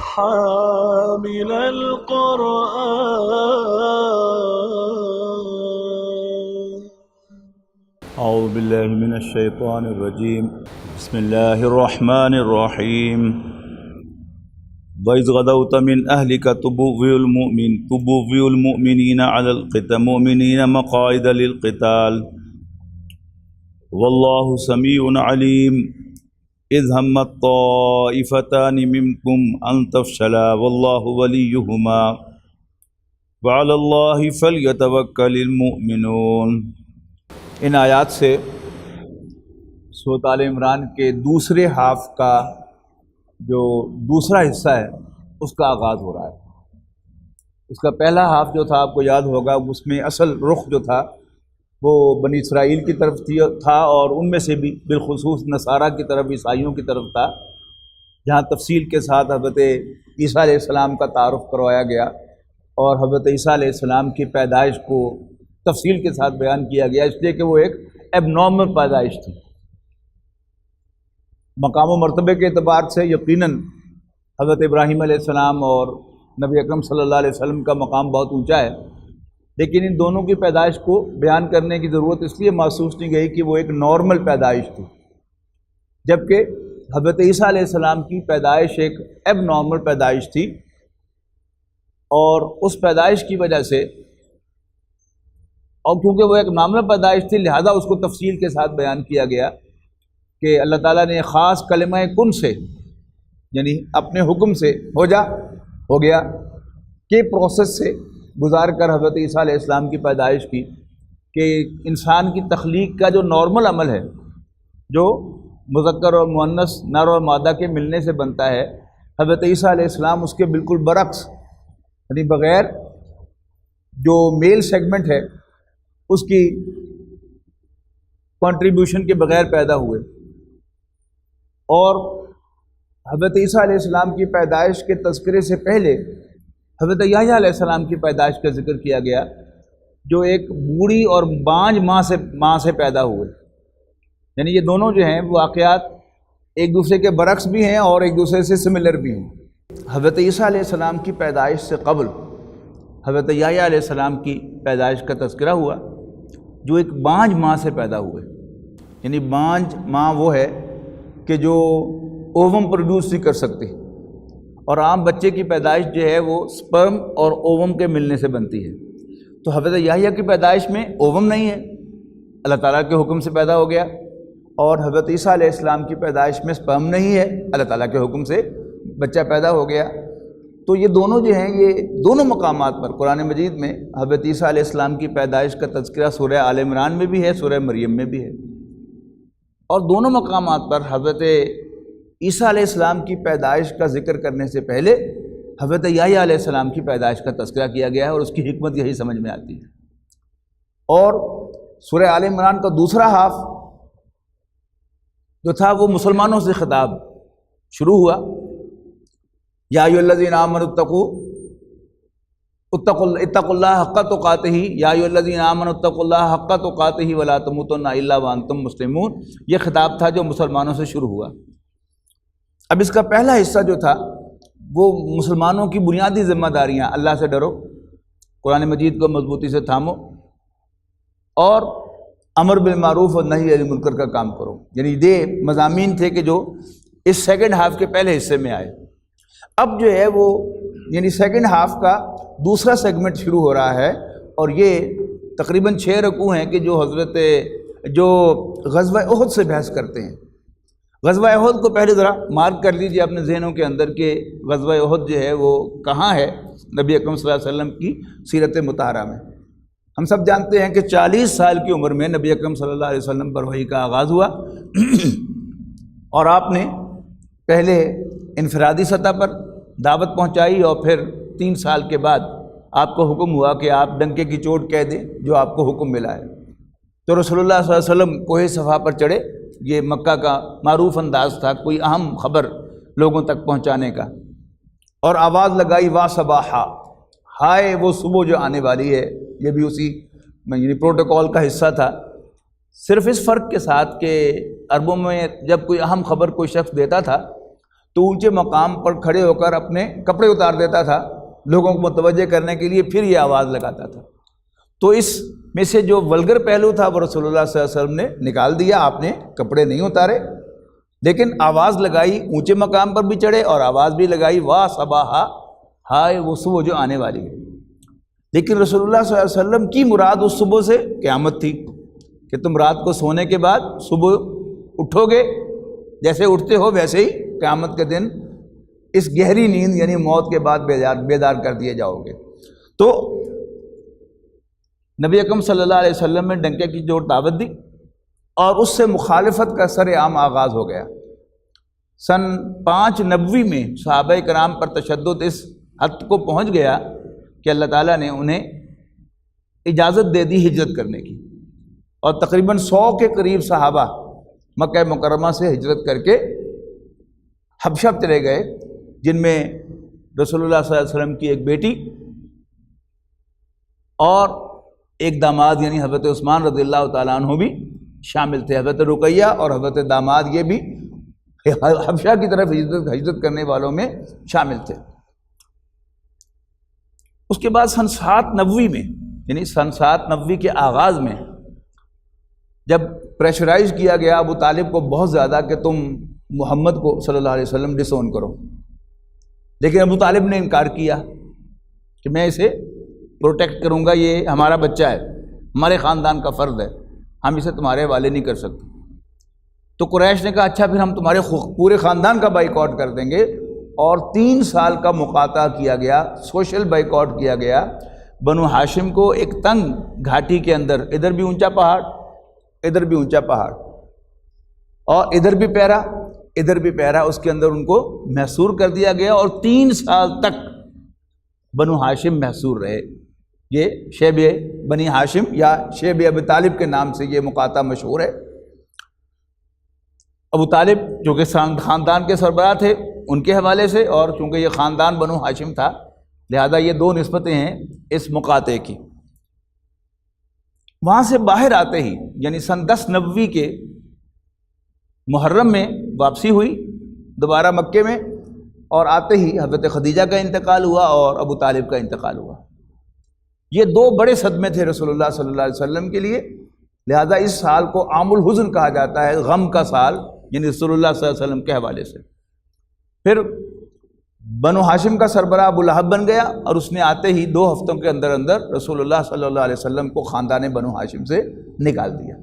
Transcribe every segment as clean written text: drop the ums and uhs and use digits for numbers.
حامل القرآن. اعوذ باللہ من الشیطان الرجیم. بسم اللہ الرحمن الرحیم. وَإِذْ غَدَوْتَ مِنْ أَهْلِكَ تُبَوِّئُ الْمُؤْمِنِينَ عَلَى الْمُؤْمِنِينَ مَقَاعِدَ لِلْقِتَالِ وَاللَّهُ سَمِيعٌ عَلِيمٌ. إِذْ هَمَّتْ طَائِفَتَانِ مِنْكُمْ أَنْ تَفْشَلَا وَاللَّهُ وَلِيُّهُمَا وَعَلَى اللَّهِ فَلْيَتَوَكَّلِ الْمُؤْمِنُونَ. ان آیات سے سورۃ آل عمران کے دوسرے ہاف کا جو دوسرا حصہ ہے اس کا آغاز ہو رہا ہے. اس کا پہلا ہاف جو تھا آپ کو یاد ہوگا، اس میں اصل رخ جو تھا وہ بنی اسرائیل کی طرف تھا، اور ان میں سے بھی بالخصوص نصارہ کی طرف، عیسائیوں کی طرف تھا، جہاں تفصیل کے ساتھ حضرت عیسیٰ علیہ السلام کا تعارف کروایا گیا اور حضرت عیسیٰ علیہ السلام کی پیدائش کو تفصیل کے ساتھ بیان کیا گیا، اس لیے کہ وہ ایک ایب نارمل پیدائش تھی. مقام و مرتبے کے اعتبار سے یقیناً حضرت ابراہیم علیہ السلام اور نبی اکرم صلی اللہ علیہ وسلم کا مقام بہت اونچا ہے، لیکن ان دونوں کی پیدائش کو بیان کرنے کی ضرورت اس لیے محسوس نہیں گئی کہ وہ ایک نارمل پیدائش تھی، جبکہ حضرت عیسیٰ علیہ السلام کی پیدائش ایک ایب نارمل پیدائش تھی. اور اس پیدائش کی وجہ سے، اور کیونکہ وہ ایک نارمل پیدائش تھی، لہذا اس کو تفصیل کے ساتھ بیان کیا گیا کہ اللہ تعالیٰ نے خاص کلمہ کن سے، یعنی اپنے حکم سے ہو گیا کے پروسیس سے گزار کر حضرت عیسیٰ علیہ السلام کی پیدائش کی، کہ انسان کی تخلیق کا جو نارمل عمل ہے، جو مذکر اور مؤنث، نر اور مادہ کے ملنے سے بنتا ہے، حضرت عیسیٰ علیہ السلام اس کے بالکل برعکس، یعنی بغیر جو میل سیگمنٹ ہے اس کی کنٹریبیوشن کے بغیر پیدا ہوئے. اور حضرت عیسیٰ علیہ السلام کی پیدائش کے تذکرے سے پہلے حضرت یحییٰ علیہ السلام کی پیدائش کا ذکر کیا گیا، جو ایک بوڑھی اور بانجھ ماں سے پیدا ہوئے. یعنی یہ دونوں جو ہیں وہ واقعات ایک دوسرے کے برعکس بھی ہیں اور ایک دوسرے سے سملر بھی ہیں. حضرت عیسیٰ علیہ السلام کی پیدائش سے قبل حضرت یحییٰ علیہ السلام کی پیدائش کا تذکرہ ہوا، جو ایک بانجھ ماں سے پیدا ہوئے. یعنی بانجھ ماں وہ ہے کہ جو اووم پروڈیوس نہیں کر سکتی، اور عام بچے کی پیدائش جو ہے وہ سپرم اور اووم کے ملنے سے بنتی ہے. تو حضرت یحییٰ کی پیدائش میں اووم نہیں ہے، اللہ تعالیٰ کے حکم سے پیدا ہو گیا، اور حضرت عیسیٰ علیہ السلام کی پیدائش میں سپرم نہیں ہے، اللہ تعالیٰ کے حکم سے بچہ پیدا ہو گیا. تو یہ دونوں جو ہیں، یہ دونوں مقامات پر قرآن مجید میں حضرت عیسیٰ علیہ السلام کی پیدائش کا تذکرہ سورہ آل عمران میں بھی ہے، سورہ مریم میں بھی ہے. اور دونوں مقامات پر حضرت عیسیٰ علیہ السلام کی پیدائش کا ذکر کرنے سے پہلے حضرت یحییٰ علیہ السلام کی پیدائش کا تذکرہ کیا گیا ہے، اور اس کی حکمت یہی سمجھ میں آتی ہے. اور سورہ آل عمران کا دوسرا ہاف جو تھا وہ مسلمانوں سے خطاب شروع ہوا. یا ایھا الذین آمنوا اتقوا اللہ حق تقاتہ، یا ایھا الذین آمنوا اتقوا اللہ حق تقاتہ ولا تموتن الا وانتم مسلمون. یہ خطاب تھا جو مسلمانوں سے شروع ہوا. اب اس کا پہلا حصہ جو تھا وہ مسلمانوں کی بنیادی ذمہ داریاں، اللہ سے ڈرو، قرآن مجید کو مضبوطی سے تھامو، اور امر بالمعروف اور نہی عن المنکر کا کام کرو. یعنی یہ مضامین تھے کہ جو اس سیکنڈ ہاف کے پہلے حصے میں آئے. اب جو ہے وہ یعنی سیکنڈ ہاف کا دوسرا سیگمنٹ شروع ہو رہا ہے، اور یہ تقریباً 6 رکوع ہیں کہ جو غزوہ احد سے بحث کرتے ہیں. غزوہ احد کو پہلے ذرا مارک کر لیجئے اپنے ذہنوں کے اندر کہ غزوہ احد جو ہے وہ کہاں ہے نبی اکرم صلی اللہ علیہ وسلم کی سیرت مطہرہ میں. ہم سب جانتے ہیں کہ 40 سال کی عمر میں نبی اکرم صلی اللہ علیہ وسلم پر وحی کا آغاز ہوا، اور آپ نے پہلے انفرادی سطح پر دعوت پہنچائی، اور پھر 3 سال کے بعد آپ کو حکم ہوا کہ آپ ڈنکے کی چوٹ کہہ دیں جو آپ کو حکم ملا ہے. تو رسول اللہ صلی اللہ علیہ وسلم کوہ صفا پر چڑھے. یہ مکہ کا معروف انداز تھا کوئی اہم خبر لوگوں تک پہنچانے کا، اور آواز لگائی وا صباحا، ہائے وہ صبح جو آنے والی ہے. یہ بھی اسی یعنی پروٹوکول کا حصہ تھا، صرف اس فرق کے ساتھ کہ عربوں میں جب کوئی اہم خبر کوئی شخص دیتا تھا تو اونچے مقام پر کھڑے ہو کر اپنے کپڑے اتار دیتا تھا لوگوں کو متوجہ کرنے کے لیے، پھر یہ آواز لگاتا تھا۔ تو اس میں سے جو ولگر پہلو تھا وہ رسول اللہ صلی اللہ علیہ وسلم نے نکال دیا، آپ نے کپڑے نہیں اتارے، لیکن آواز لگائی، اونچے مقام پر بھی چڑھے اور آواز بھی لگائی، واہ صباحا، ہائے وہ صبح جو آنے والی ہے۔ لیکن رسول اللہ صلی اللہ علیہ وسلم کی مراد اس صبح سے قیامت تھی، کہ تم رات کو سونے کے بعد صبح اٹھو گے، جیسے اٹھتے ہو ویسے ہی قیامت کے دن اس گہری نیند یعنی موت کے بعد بیدار کر دیے جاؤ گے۔ تو نبی اکرم صلی اللہ علیہ وسلم نے ڈنکے کی جوڑ دعوت دی اور اس سے مخالفت کا سر عام آغاز ہو گیا۔ سن 590 میں صحابہ کرام پر تشدد اس حد کو پہنچ گیا کہ اللہ تعالیٰ نے انہیں اجازت دے دی ہجرت کرنے کی، اور تقریباً 100 کے قریب صحابہ مکہ مکرمہ سے ہجرت کر کے حبشہ چلے گئے، جن میں رسول اللہ صلی اللہ علیہ وسلم کی ایک بیٹی اور ایک داماد یعنی حضرت عثمان رضی اللہ تعالیٰ عنہ بھی شامل تھے۔ حضرت رقیہ اور حضرت داماد یہ بھی حبشہ کی طرف ہجرت کرنے والوں میں شامل تھے۔ اس کے بعد سن 790 میں یعنی سن 790 کے آغاز میں جب پریشرائز کیا گیا ابو طالب کو بہت زیادہ کہ تم محمد کو صلی اللہ علیہ وسلم ڈس اون کرو، لیکن ابو طالب نے انکار کیا کہ میں اسے پروٹیکٹ کروں گا، یہ ہمارا بچہ ہے، ہمارے خاندان کا فرد ہے، ہم اسے تمہارے حوالے نہیں کر سکتے۔ تو قریش نے کہا اچھا پھر ہم تمہارے پورے خاندان کا بائیکاٹ کر دیں گے، اور 3 سال کا مقاطعہ کیا گیا، سوشل بائیکاٹ کیا گیا۔ بنو ہاشم کو ایک تنگ گھاٹی کے اندر، ادھر بھی اونچا پہاڑ ادھر بھی اونچا پہاڑ اور ادھر بھی پیرا ادھر بھی پیرا، اس کے اندر ان کو محصور کر دیا گیا، اور 3 سال تک بنو ہاشم محصور رہے۔ یہ شیب بنی ہاشم یا شیب ابی طالب کے نام سے یہ مقاطعہ مشہور ہے۔ ابو طالب جو کہ خاندان کے سربراہ تھے ان کے حوالے سے، اور چونکہ یہ خاندان بنو ہاشم تھا لہذا یہ 2 نسبتیں ہیں اس مقاطعے کی۔ وہاں سے باہر آتے ہی یعنی سن 1090 کے محرم میں واپسی ہوئی دوبارہ مکے میں، اور آتے ہی حضرت خدیجہ کا انتقال ہوا اور ابو طالب کا انتقال ہوا۔ یہ 2 بڑے صدمے تھے رسول اللہ صلی اللہ علیہ وسلم کے لیے، لہذا اس سال کو عام الحزن کہا جاتا ہے، غم کا سال، یعنی رسول اللہ صلی اللہ علیہ وسلم کے حوالے سے۔ پھر بنو ہاشم کا سربراہ ابو لہب بن گیا، اور اس نے آتے ہی 2 ہفتوں کے اندر اندر رسول اللہ صلی اللہ علیہ وسلم کو خاندان بنو ہاشم سے نکال دیا۔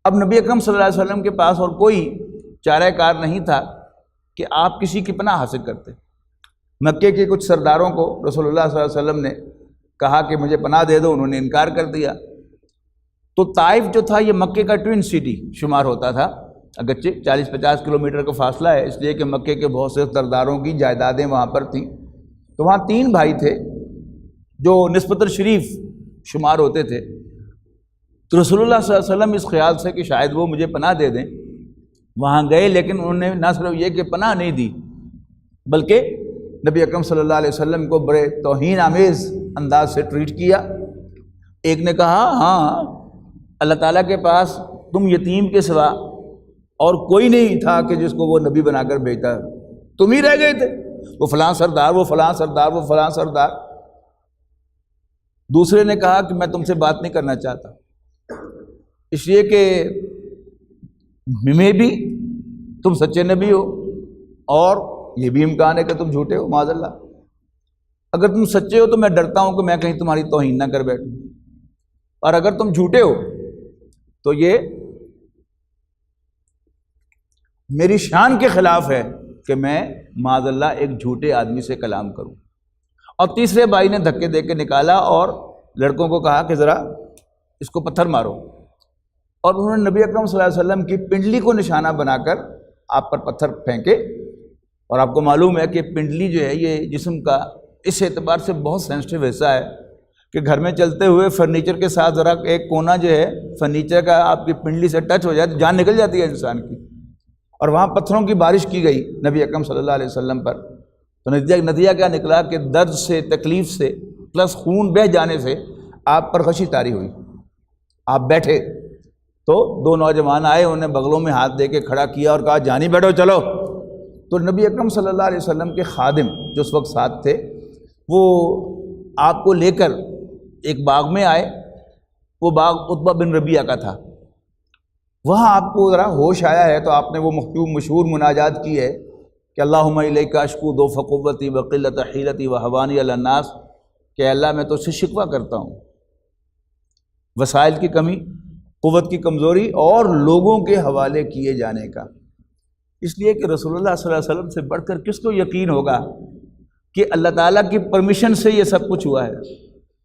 اب نبی اکرم صلی اللہ علیہ وسلم کے پاس اور کوئی چارہ کار نہیں تھا کہ آپ کسی کی پناہ حاصل کرتے۔ مکے کے کچھ سرداروں کو رسول اللہ صلی اللہ علیہ وسلم نے کہا کہ مجھے پناہ دے دو، انہوں نے انکار کر دیا۔ تو طائف جو تھا یہ مکے کا ٹوین سٹی شمار ہوتا تھا، اگرچہ 40-50 کلومیٹر کا فاصلہ ہے، اس لیے کہ مکے کے بہت سے سرداروں کی جائیدادیں وہاں پر تھیں۔ تو وہاں 3 بھائی تھے جو نسبتاً شریف شمار ہوتے تھے۔ تو رسول اللہ صلی اللہ علیہ وسلم اس خیال سے کہ شاید وہ مجھے پناہ دے دیں وہاں گئے، لیکن انہوں نے نہ صرف یہ کہ پناہ نہیں دی بلکہ نبی اکرم صلی اللہ علیہ وسلم کو بڑے توہین آمیز انداز سے ٹریٹ کیا۔ ایک نے کہا ہاں اللہ تعالیٰ کے پاس تم یتیم کے سوا اور کوئی نہیں تھا کہ جس کو وہ نبی بنا کر بھیجتا، تم ہی رہ گئے تھے، وہ فلاں سردار، وہ فلاں سردار، وہ فلاں سردار۔ دوسرے نے کہا کہ میں تم سے بات نہیں کرنا چاہتا، اس لیے کہ میں بھی تم سچے نبی ہو، اور یہ بھی امکان ہے کہ تم جھوٹے ہو معاذ اللہ۔ اگر تم سچے ہو تو میں ڈرتا ہوں کہ میں کہیں تمہاری توہین نہ کر بیٹھوں، اور اگر تم جھوٹے ہو تو یہ میری شان کے خلاف ہے کہ میں معاذ اللہ ایک جھوٹے آدمی سے کلام کروں۔ اور تیسرے بھائی نے دھکے دے کے نکالا اور لڑکوں کو کہا کہ ذرا اس کو پتھر مارو، اور انہوں نے نبی اکرم صلی اللہ علیہ وسلم کی پنڈلی کو نشانہ بنا کر آپ پر پتھر پھینکے۔ اور آپ کو معلوم ہے کہ پنڈلی جو ہے یہ جسم کا اس اعتبار سے بہت سینسٹیو حصہ ہے کہ گھر میں چلتے ہوئے فرنیچر کے ساتھ ذرا ایک کونا جو ہے فرنیچر کا آپ کی پنڈلی سے ٹچ ہو جائے تو جان نکل جاتی ہے انسان کی۔ اور وہاں پتھروں کی بارش کی گئی نبی اکرم صلی اللہ علیہ وسلم پر، تو نتیجہ کیا نکلا کہ درد سے، تکلیف سے پلس خون بہہ جانے سے آپ پر غشی طاری ہوئی۔ آپ بیٹھے تو 2 نوجوان آئے، انہوں نے بغلوں میں ہاتھ دے کے کھڑا کیا اور کہا جانی بیٹھو چلو۔ تو نبی اکرم صلی اللہ علیہ وسلم کے خادم جو اس وقت ساتھ تھے وہ آپ کو لے کر ایک باغ میں آئے. وہ باغ عتبہ بن ربیعہ کا تھا. وہاں آپ کو ذرا ہوش آیا ہے تو آپ نے وہ مشہور مناجات کی ہے کہ اللہم الیک اشکو ضعف قوتی وقلۃ حیلتی وہوانی علی الناس، کہ اللہ میں تو سے شکوہ کرتا ہوں وسائل کی کمی، قوت کی کمزوری اور لوگوں کے حوالے کیے جانے کا. اس لیے کہ رسول اللہ صلی اللہ علیہ وسلم سے بڑھ کر کس کو یقین ہوگا کہ اللہ تعالیٰ کی پرمیشن سے یہ سب کچھ ہوا ہے.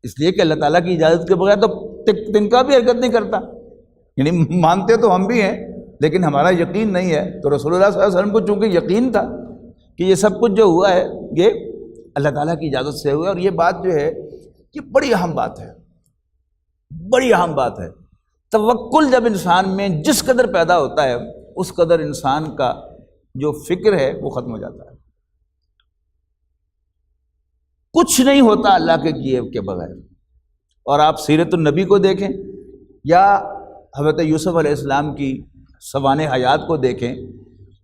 اس لیے کہ اللہ تعالیٰ کی اجازت کے بغیر تو تنکا بھی حرکت نہیں کرتا. یعنی مانتے تو ہم بھی ہیں لیکن ہمارا یقین نہیں ہے. تو رسول اللہ صلی اللہ علیہ وسلم کو چونکہ یقین تھا کہ یہ سب کچھ جو ہوا ہے یہ اللہ تعالیٰ کی اجازت سے ہوا ہے. اور یہ بات جو ہے یہ بڑی اہم بات ہے، بڑی اہم بات ہے. توکل جب انسان میں جس قدر پیدا ہوتا ہے اس قدر انسان کا جو فکر ہے وہ ختم ہو جاتا ہے. کچھ نہیں ہوتا اللہ کے کیے کے بغیر. اور آپ سیرت النبی کو دیکھیں یا حضرت یوسف علیہ السلام کی سوانح حیات کو دیکھیں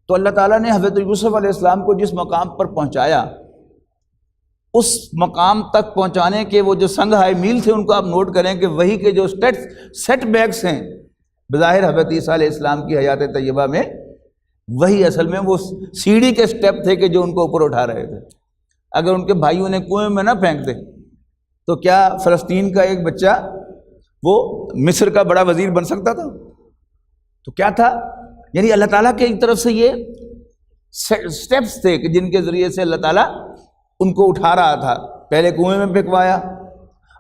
تو اللہ تعالیٰ نے حضرت یوسف علیہ السلام کو جس مقام پر پہنچایا اس مقام تک پہنچانے کے وہ جو سنگ ہائے میل تھے ان کو آپ نوٹ کریں کہ وہی کے جو سیٹ بیکس ہیں بظاہر حضرت عیسیٰ علیہ السلام کی حیات طیبہ میں، وہی اصل میں وہ سیڑھی کے سٹیپ تھے کہ جو ان کو اوپر اٹھا رہے تھے. اگر ان کے بھائیوں نے کنویں میں نہ پھینک دے تو کیا فلسطین کا ایک بچہ وہ مصر کا بڑا وزیر بن سکتا تھا؟ تو کیا تھا؟ یعنی اللہ تعالیٰ کے ایک طرف سے یہ سٹیپس تھے کہ جن کے ذریعے سے اللہ تعالیٰ ان کو اٹھا رہا تھا. پہلے کنویں میں پھینکوایا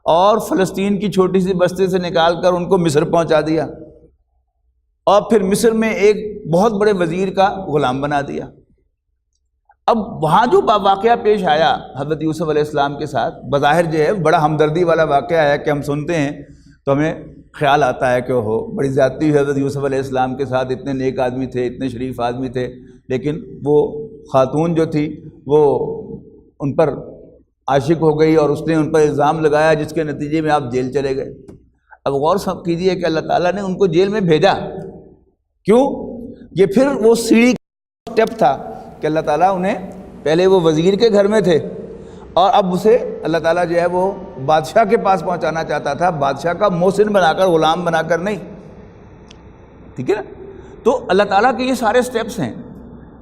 اور فلسطین کی چھوٹی سی بستی سے نکال کر ان کو مصر پہنچا دیا اور پھر مصر میں ایک بہت بڑے وزیر کا غلام بنا دیا. اب وہاں جو واقعہ پیش آیا حضرت یوسف علیہ السلام کے ساتھ بظاہر جو ہے بڑا ہمدردی والا واقعہ ہے کہ ہم سنتے ہیں تو ہمیں خیال آتا ہے کہ وہ بڑی زیادتی ہوئی حضرت یوسف علیہ السلام کے ساتھ. اتنے نیک آدمی تھے، اتنے شریف آدمی تھے، لیکن وہ خاتون جو تھی وہ ان پر عاشق ہو گئی اور اس نے ان پر الزام لگایا جس کے نتیجے میں آپ جیل چلے گئے. اب غور سب کیجئے کہ اللہ تعالیٰ نے ان کو جیل میں بھیجا کیوں؟ یہ پھر وہ سیڑھی کا سٹیپ تھا کہ اللہ تعالیٰ انہیں پہلے وہ وزیر کے گھر میں تھے اور اب اسے اللہ تعالیٰ جو ہے وہ بادشاہ کے پاس پہنچانا چاہتا تھا، بادشاہ کا محسن بنا کر، غلام بنا کر نہیں. ٹھیک ہے نا؟ تو اللہ تعالیٰ کے یہ سارے سٹیپس ہیں.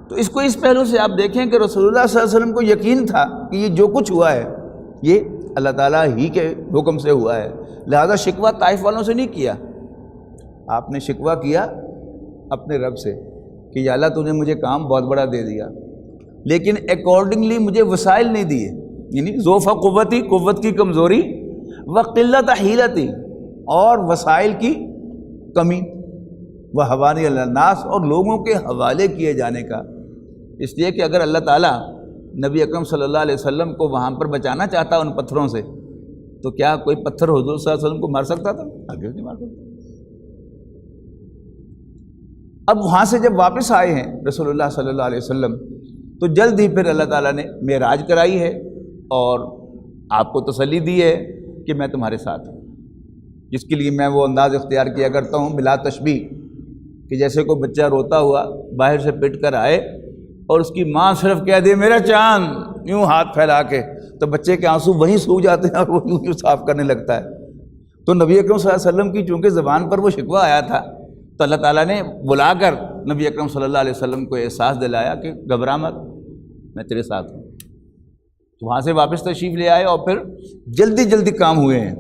تو اس کو اس پہلو سے آپ دیکھیں کہ رسول اللہ صلی اللہ علیہ وسلم کو یقین تھا کہ یہ جو کچھ ہوا ہے یہ اللہ تعالیٰ ہی کے حکم سے ہوا ہے. لہذا شکوہ طائف والوں سے نہیں کیا، آپ نے شکوہ کیا اپنے رب سے کہ یا اللہ تو نے مجھے کام بہت بڑا دے دیا لیکن اکارڈنگلی مجھے وسائل نہیں دیے. یعنی ضعف قوتی، قوت کی کمزوری، وقلت حیلتی اور وسائل کی کمی، وحوانی علی الناس اور لوگوں کے حوالے کیے جانے کا. اس لیے کہ اگر اللہ تعالیٰ نبی اکرم صلی اللہ علیہ وسلم کو وہاں پر بچانا چاہتا ان پتھروں سے تو کیا کوئی پتھر حضور صلی اللہ علیہ وسلم کو مار سکتا تھا؟ آگے نہیں مار سکتا. اب وہاں سے جب واپس آئے ہیں رسول اللہ صلی اللہ علیہ وسلم تو جلد ہی پھر اللہ تعالیٰ نے معراج کرائی ہے اور آپ کو تسلی دی ہے کہ میں تمہارے ساتھ ہوں. جس کے لیے میں وہ انداز اختیار کیا کرتا ہوں بلا تشبیہ کہ جیسے کوئی بچہ روتا ہوا باہر سے پٹ کر آئے اور اس کی ماں صرف کہہ دے میرا چاند یوں ہاتھ پھیلا کے تو بچے کے آنسو وہیں سوکھ جاتے ہیں اور وہ یوں صاف کرنے لگتا ہے. تو نبی اکرم صلی اللہ علیہ وسلم کی چونکہ زبان پر وہ شکوہ آیا تھا تو اللہ تعالیٰ نے بلا کر نبی اکرم صلی اللہ علیہ وسلم کو احساس دلایا کہ گھبرا مت، میں تیرے ساتھ ہوں. تو وہاں سے واپس تشریف لے آئے اور پھر جلدی جلدی کام ہوئے ہیں.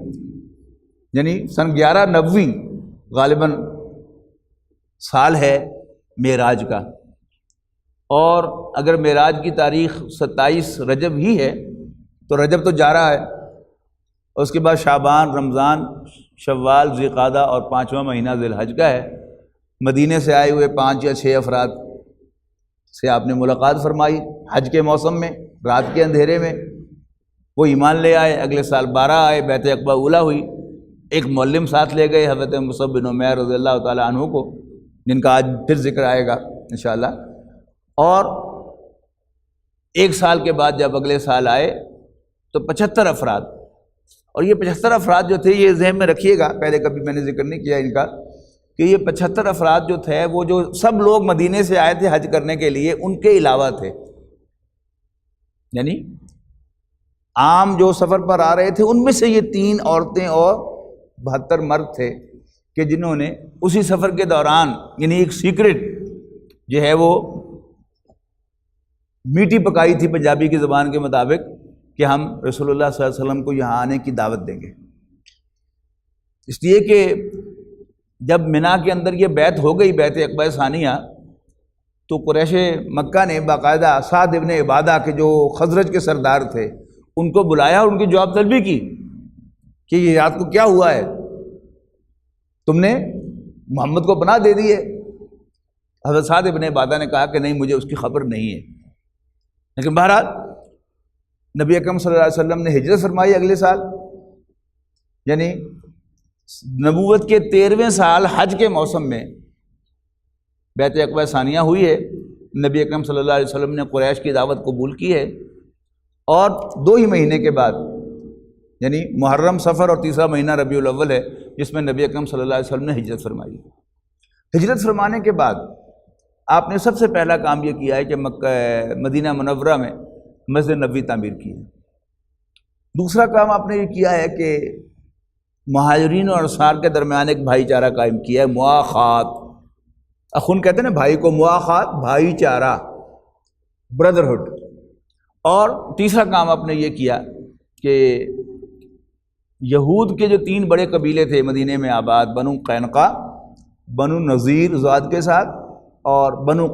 یعنی سن 1190 غالباً سال ہے معراج کا، اور اگر معراج کی تاریخ 27 رجب ہی ہے تو رجب تو جا رہا ہے، اور اس کے بعد شعبان، رمضان، شوال، ذی القعدہ اور 5واں مہینہ ذی الحج کا ہے. مدینے سے آئے ہوئے 5 یا 6 افراد سے آپ نے ملاقات فرمائی حج کے موسم میں، رات کے اندھیرے میں. وہ ایمان لے آئے. اگلے سال 12 آئے، بیعت عقبہ اولیٰ ہوئی. ایک معلم ساتھ لے گئے حضرت مصعب بن عمیر رضی اللہ تعالیٰ عنہ کو، جن کا آج پھر ذکر آئے گا انشاءاللہ. اور 1 سال کے بعد جب اگلے سال آئے تو 75 افراد. اور یہ 75 افراد جو تھے یہ ذہن میں رکھیے گا، پہلے کبھی میں نے ذکر نہیں کیا ان کا، کہ یہ 75 افراد جو تھے وہ جو سب لوگ مدینے سے آئے تھے حج کرنے کے لیے ان کے علاوہ تھے، یعنی عام جو سفر پر آ رہے تھے ان میں سے یہ 3 عورتیں اور 72 مرد تھے کہ جنہوں نے اسی سفر کے دوران یعنی ایک سیکرٹ جو ہے وہ میٹھی پکائی تھی پنجابی کی زبان کے مطابق کہ ہم رسول اللہ صلی اللہ علیہ وسلم کو یہاں آنے کی دعوت دیں گے، اس لیے کہ جب منا کے اندر یہ بیعت ہو گئی، بیعت عقبہ ثانیہ، تو قریش مکہ نے باقاعدہ سعد ابن عبادہ کے جو خزرج کے سردار تھے ان کو بلایا اور ان کی جواب طلبی کی کہ یہ رات کو کیا ہوا ہے، تم نے محمد کو پناہ دے دی ہے۔ حضرت سعد ابن عبادہ نے کہا کہ نہیں، مجھے اس کی خبر نہیں ہے، لیکن بہرحال نبی اکرم صلی اللہ علیہ وسلم نے ہجرت فرمائی اگلے سال، یعنی نبوت کے 13ویں سال حج کے موسم میں بیعت عقبہ ثانیہ ہوئی ہے۔ نبی اکرم صلی اللہ علیہ وسلم نے قریش کی دعوت قبول کی ہے، اور 2 ہی مہینے کے بعد یعنی محرم، صفر اور تیسرا مہینہ ربیع الاول ہے جس میں نبی اکرم صلی اللہ علیہ وسلم نے ہجرت فرمائی۔ ہجرت فرمانے کے بعد آپ نے سب سے پہلا کام یہ کیا ہے کہ مدینہ منورہ میں مسجد نبوی تعمیر کی ہے۔ دوسرا کام آپ نے یہ کیا ہے کہ مہاجرین اور انصار کے درمیان ایک بھائی چارہ قائم کیا ہے، مواخات، اخون کہتے ہیں نا بھائی کو، مواخات بھائی چارہ، بردرہڈ۔ اور تیسرا کام آپ نے یہ کیا کہ یہود کے جو 3 بڑے قبیلے تھے مدینے میں آباد، بنو قینقاع، بنو نذیر ذات کے ساتھ، اور بنو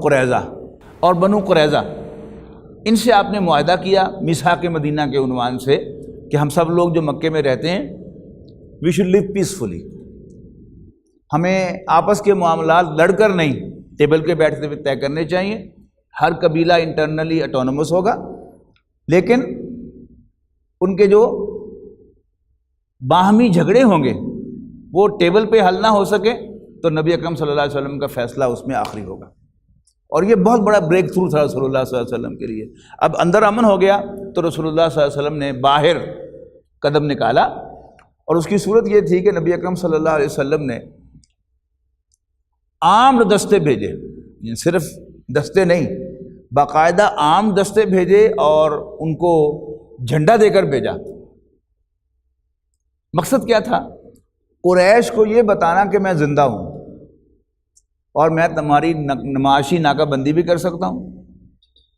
قریظہ، ان سے آپ نے معاہدہ کیا میثاق مدینہ کے عنوان سے کہ ہم سب لوگ جو مکے میں رہتے ہیں وی شوڈ لیو پیسفلی، ہمیں آپس کے معاملات لڑ کر نہیں، ٹیبل کے بیٹھتے ہوئے طے کرنے چاہیے۔ ہر قبیلہ انٹرنلی اٹونومس ہوگا، لیکن ان کے جو باہمی جھگڑے ہوں گے وہ ٹیبل پہ حل نہ ہو سکے تو نبی اکرم صلی اللہ علیہ وسلم کا فیصلہ اس میں آخری ہوگا۔ اور یہ بہت بڑا بریک تھرو تھا رسول اللہ صلی اللہ علیہ وسلم کے لیے۔ اب اندر امن ہو گیا تو رسول اللہ صلی اللہ علیہ وسلم نے باہر قدم نکالا، اور اس کی صورت یہ تھی کہ نبی اکرم صلی اللہ علیہ وسلم نے عام دستے بھیجے، یعنی صرف دستے نہیں، باقاعدہ عام دستے بھیجے اور ان کو جھنڈا دے کر بھیجا۔ مقصد کیا تھا؟ قریش کو یہ بتانا کہ میں زندہ ہوں اور میں تمہاری معاشی ناکہ بندی بھی کر سکتا ہوں،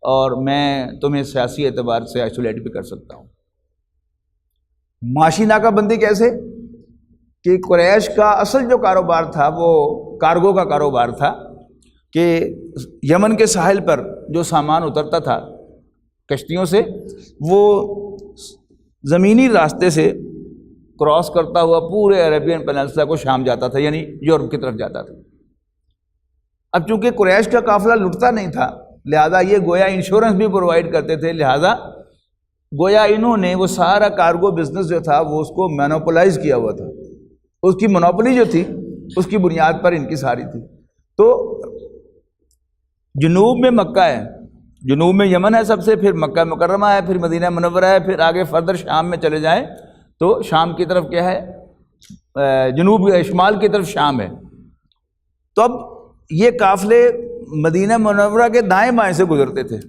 اور میں تمہیں سیاسی اعتبار سے آئسولیٹ بھی کر سکتا ہوں۔ معاشی ناکہ بندی کیسے؟ کہ قریش کا اصل جو کاروبار تھا وہ کارگو کا کاروبار تھا، کہ یمن کے ساحل پر جو سامان اترتا تھا کشتیوں سے وہ زمینی راستے سے کراس کرتا ہوا پورے عربین پیننسلا کو شام جاتا تھا، یعنی یورپ کی طرف جاتا تھا۔ اب چونکہ قریش کا قافلہ لٹتا نہیں تھا، لہذا یہ گویا انشورنس بھی پرووائڈ کرتے تھے، لہذا گویا انہوں نے وہ سارا کارگو بزنس جو تھا وہ اس کو مینوپلائز کیا ہوا تھا، اس کی مونوپلی جو تھی اس کی بنیاد پر ان کی ساری تھی۔ تو جنوب میں مکہ ہے، جنوب میں یمن ہے سب سے، پھر مکہ مکرمہ ہے، پھر مدینہ منورہ ہے، پھر آگے فردر شام میں چلے جائیں تو شام کی طرف کیا ہے؟ جنوب شمال کی طرف شام ہے۔ تو اب یہ قافلے مدینہ منورہ کے دائیں بائیں سے گزرتے تھے،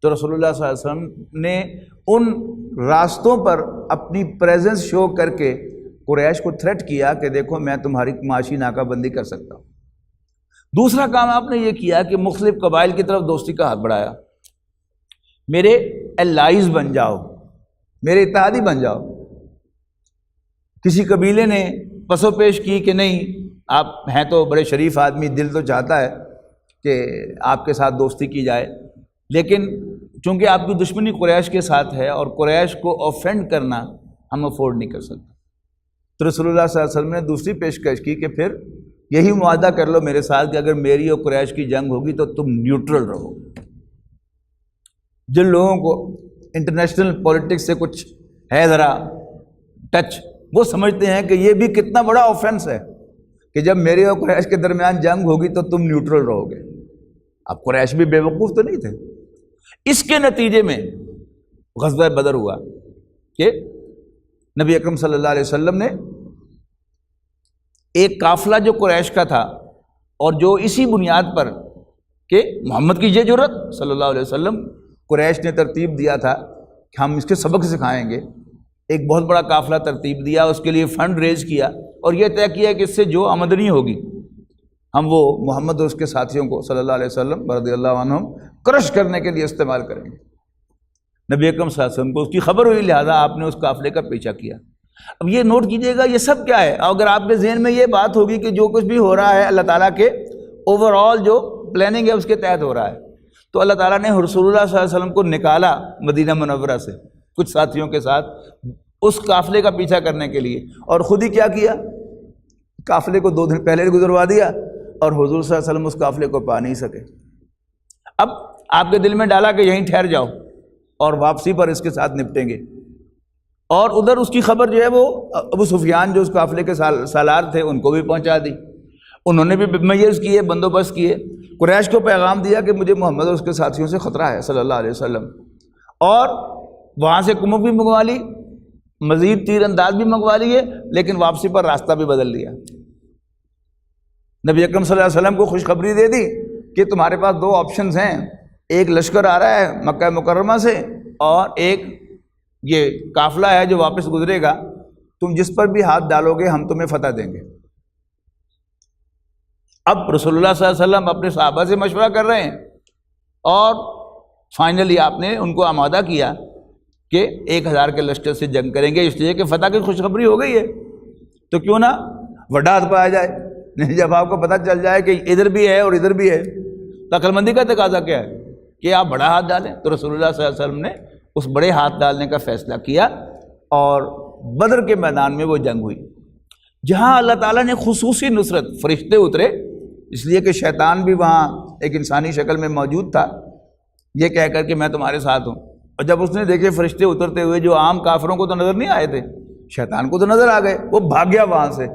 تو رسول اللہ صلی اللہ علیہ وسلم نے ان راستوں پر اپنی پریزنس شو کر کے قریش کو تھریٹ کیا کہ دیکھو میں تمہاری معاشی ناکہ بندی کر سکتا ہوں۔ دوسرا کام آپ نے یہ کیا کہ مختلف قبائل کی طرف دوستی کا ہاتھ بڑھایا، میرے الائز بن جاؤ، میرے اتحادی بن جاؤ۔ کسی قبیلے نے پس و پیش کی کہ نہیں، آپ ہیں تو بڑے شریف آدمی، دل تو چاہتا ہے کہ آپ کے ساتھ دوستی کی جائے، لیکن چونکہ آپ کی دشمنی قریش کے ساتھ ہے اور قریش کو آفینڈ کرنا ہم افورڈ نہیں کر سکتے، تو رسول اللہ صلی اللہ علیہ وسلم نے دوسری پیشکش کی کہ پھر یہی معاہدہ کر لو میرے ساتھ کہ اگر میری اور قریش کی جنگ ہوگی تو تم نیوٹرل رہو۔ جن لوگوں کو انٹرنیشنل پولیٹکس سے کچھ ہے ذرا ٹچ، وہ سمجھتے ہیں کہ یہ بھی کتنا بڑا آفینس ہے کہ جب میرے اور قریش کے درمیان جنگ ہوگی تو تم نیوٹرل رہو گے۔ اب قریش بھی بے وقوف تو نہیں تھے۔ اس کے نتیجے میں غزوہ بدر ہوا کہ نبی اکرم صلی اللہ علیہ وسلم نے ایک قافلہ جو قریش کا تھا اور جو اسی بنیاد پر کہ محمد کی یہ جرت صلی اللہ علیہ وسلم، قریش نے ترتیب دیا تھا کہ ہم اس کے سبق سکھائیں گے، ایک بہت بڑا قافلہ ترتیب دیا، اس کے لیے فنڈ ریز کیا اور یہ طے کیا کہ اس سے جو آمدنی ہوگی ہم وہ محمد اور اس کے ساتھیوں کو صلی اللہ علیہ وسلم رضی اللہ عنہم کرش کرنے کے لیے استعمال کریں گے۔ نبی اکرم صلی اللہ علیہ وسلم کو اس کی خبر ہوئی، لہذا آپ نے اس قافلے کا پیچھا کیا۔ اب یہ نوٹ کیجئے گا، یہ سب کیا ہے؟ اگر آپ کے ذہن میں یہ بات ہوگی کہ جو کچھ بھی ہو رہا ہے اللہ تعالیٰ کے اوور آل جو پلاننگ ہے اس کے تحت ہو رہا ہے، تو اللہ تعالیٰ نے رسول اللہ صلی اللہ علیہ وسلم کو نکالا مدینہ منورہ سے کچھ ساتھیوں کے ساتھ اس قافلے کا پیچھا کرنے کے لیے، اور خود ہی کیا کیا، قافلے کو 2 دن پہلے گزروا دیا اور حضور صلی اللہ علیہ وسلم اس قافلے کو پا نہیں سکے۔ اب آپ کے دل میں ڈالا کہ یہیں ٹھہر جاؤ اور واپسی پر اس کے ساتھ نپٹیں گے، اور ادھر اس کی خبر جو ہے وہ ابو سفیان جو اس قافلے کے سالار تھے ان کو بھی پہنچا دی، انہوں نے بھی میز کیے، بندوبست کیے، قریش کو پیغام دیا کہ مجھے محمد اور اس کے ساتھیوں سے خطرہ ہے صلی اللہ علیہ وسلم، اور وہاں سے کمک بھی منگوا لی، مزید تیر انداز بھی منگوا لیے، لیکن واپسی پر راستہ بھی بدل لیا۔ نبی اکرم صلی اللہ علیہ وسلم کو خوشخبری دے دی کہ تمہارے پاس 2 آپشنز ہیں، ایک لشکر آ رہا ہے مکہ مکرمہ سے اور ایک یہ قافلہ ہے جو واپس گزرے گا، تم جس پر بھی ہاتھ ڈالو گے ہم تمہیں فتح دیں گے۔ اب رسول اللہ صلی اللہ علیہ وسلم اپنے صحابہ سے مشورہ کر رہے ہیں اور فائنلی آپ نے ان کو آمادہ کیا کہ 1000 کے لشکر سے جنگ کریں گے، اس لیے کہ فتح کی خوشخبری ہو گئی ہے تو کیوں نہ وڈات پایا جائے۔ نہیں، جب آپ کو پتہ چل جائے کہ ادھر بھی ہے اور ادھر بھی ہے تو عقل مندی کا تقاضا کیا ہے کہ آپ بڑا ہاتھ ڈالیں، تو رسول اللہ صلی اللہ علیہ وسلم نے اس بڑے ہاتھ ڈالنے کا فیصلہ کیا اور بدر کے میدان میں وہ جنگ ہوئی، جہاں اللہ تعالیٰ نے خصوصی نصرت، فرشتے اترے، اس لیے کہ شیطان بھی وہاں ایک انسانی شکل میں موجود تھا، یہ کہہ کر کہ میں تمہارے ساتھ ہوں، اور جب اس نے دیکھے فرشتے اترتے ہوئے جو عام کافروں کو تو نظر نہیں آئے تھے، شیطان کو تو نظر آ گئے، وہ بھاگ گیا وہاں سے،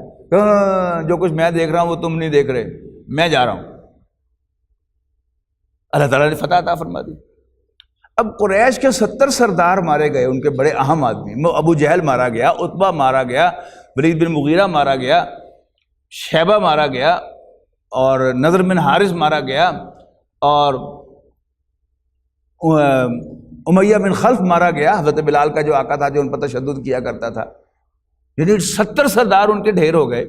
جو کچھ میں دیکھ رہا ہوں وہ تم نہیں دیکھ رہے، میں جا رہا ہوں۔ اللہ تعالیٰ نے فتح عطا فرما دی۔ اب قریش کے 70 سردار مارے گئے، ان کے بڑے اہم آدمی، ابو جہل مارا گیا، عتبہ مارا گیا، ولید بن مغیرہ مارا گیا، شیبہ مارا گیا، اور نضر بن حارث مارا گیا، اور امیہ بن خلف مارا گیا، حضرت بلال کا جو آقا تھا جو ان پر تشدد کیا کرتا تھا، یعنی 70 سردار ان کے ڈھیر ہو گئے۔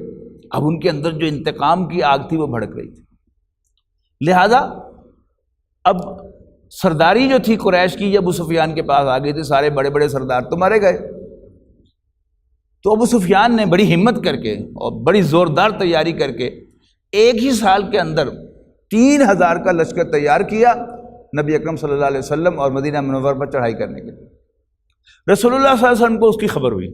اب ان کے اندر جو انتقام کی آگ تھی وہ بھڑک رہی تھی، لہذا اب سرداری جو تھی قریش کی یہ ابو سفیان کے پاس آ گئی تھی، سارے بڑے بڑے سردار تو مارے گئے۔ تو ابو سفیان نے بڑی ہمت کر کے اور بڑی زوردار تیاری کر کے ایک ہی سال کے اندر 3000 کا لشکر تیار کیا نبی اکرم صلی اللہ علیہ وسلم اور مدینہ منورہ پر چڑھائی کرنے کے لیے۔ رسول اللہ صلی اللہ علیہ وسلم کو اس کی خبر ہوئی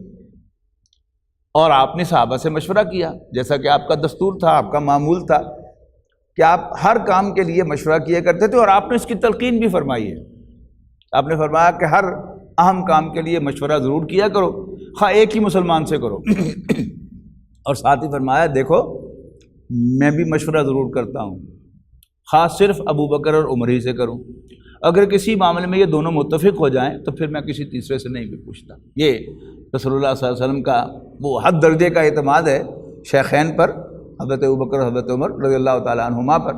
اور آپ نے صحابہ سے مشورہ کیا، جیسا کہ آپ کا دستور تھا، آپ کا معمول تھا کہ آپ ہر کام کے لیے مشورہ کیا کرتے تھے، اور آپ نے اس کی تلقین بھی فرمائی ہے۔ آپ نے فرمایا کہ ہر اہم کام کے لیے مشورہ ضرور کیا کرو، خواہ ایک ہی مسلمان سے کرو، اور ساتھ ہی فرمایا دیکھو میں بھی مشورہ ضرور کرتا ہوں، خاص صرف ابو بکر اور عمر ہی سے کروں، اگر کسی معاملے میں یہ دونوں متفق ہو جائیں تو پھر میں کسی تیسرے سے نہیں بھی پوچھتا۔ یہ رسول اللہ صلی اللہ علیہ وسلم کا وہ حد درجے کا اعتماد ہے شیخین پر، حضرت ابوبکر اور حضرت عمر رضی اللہ تعالیٰ عنہما پر۔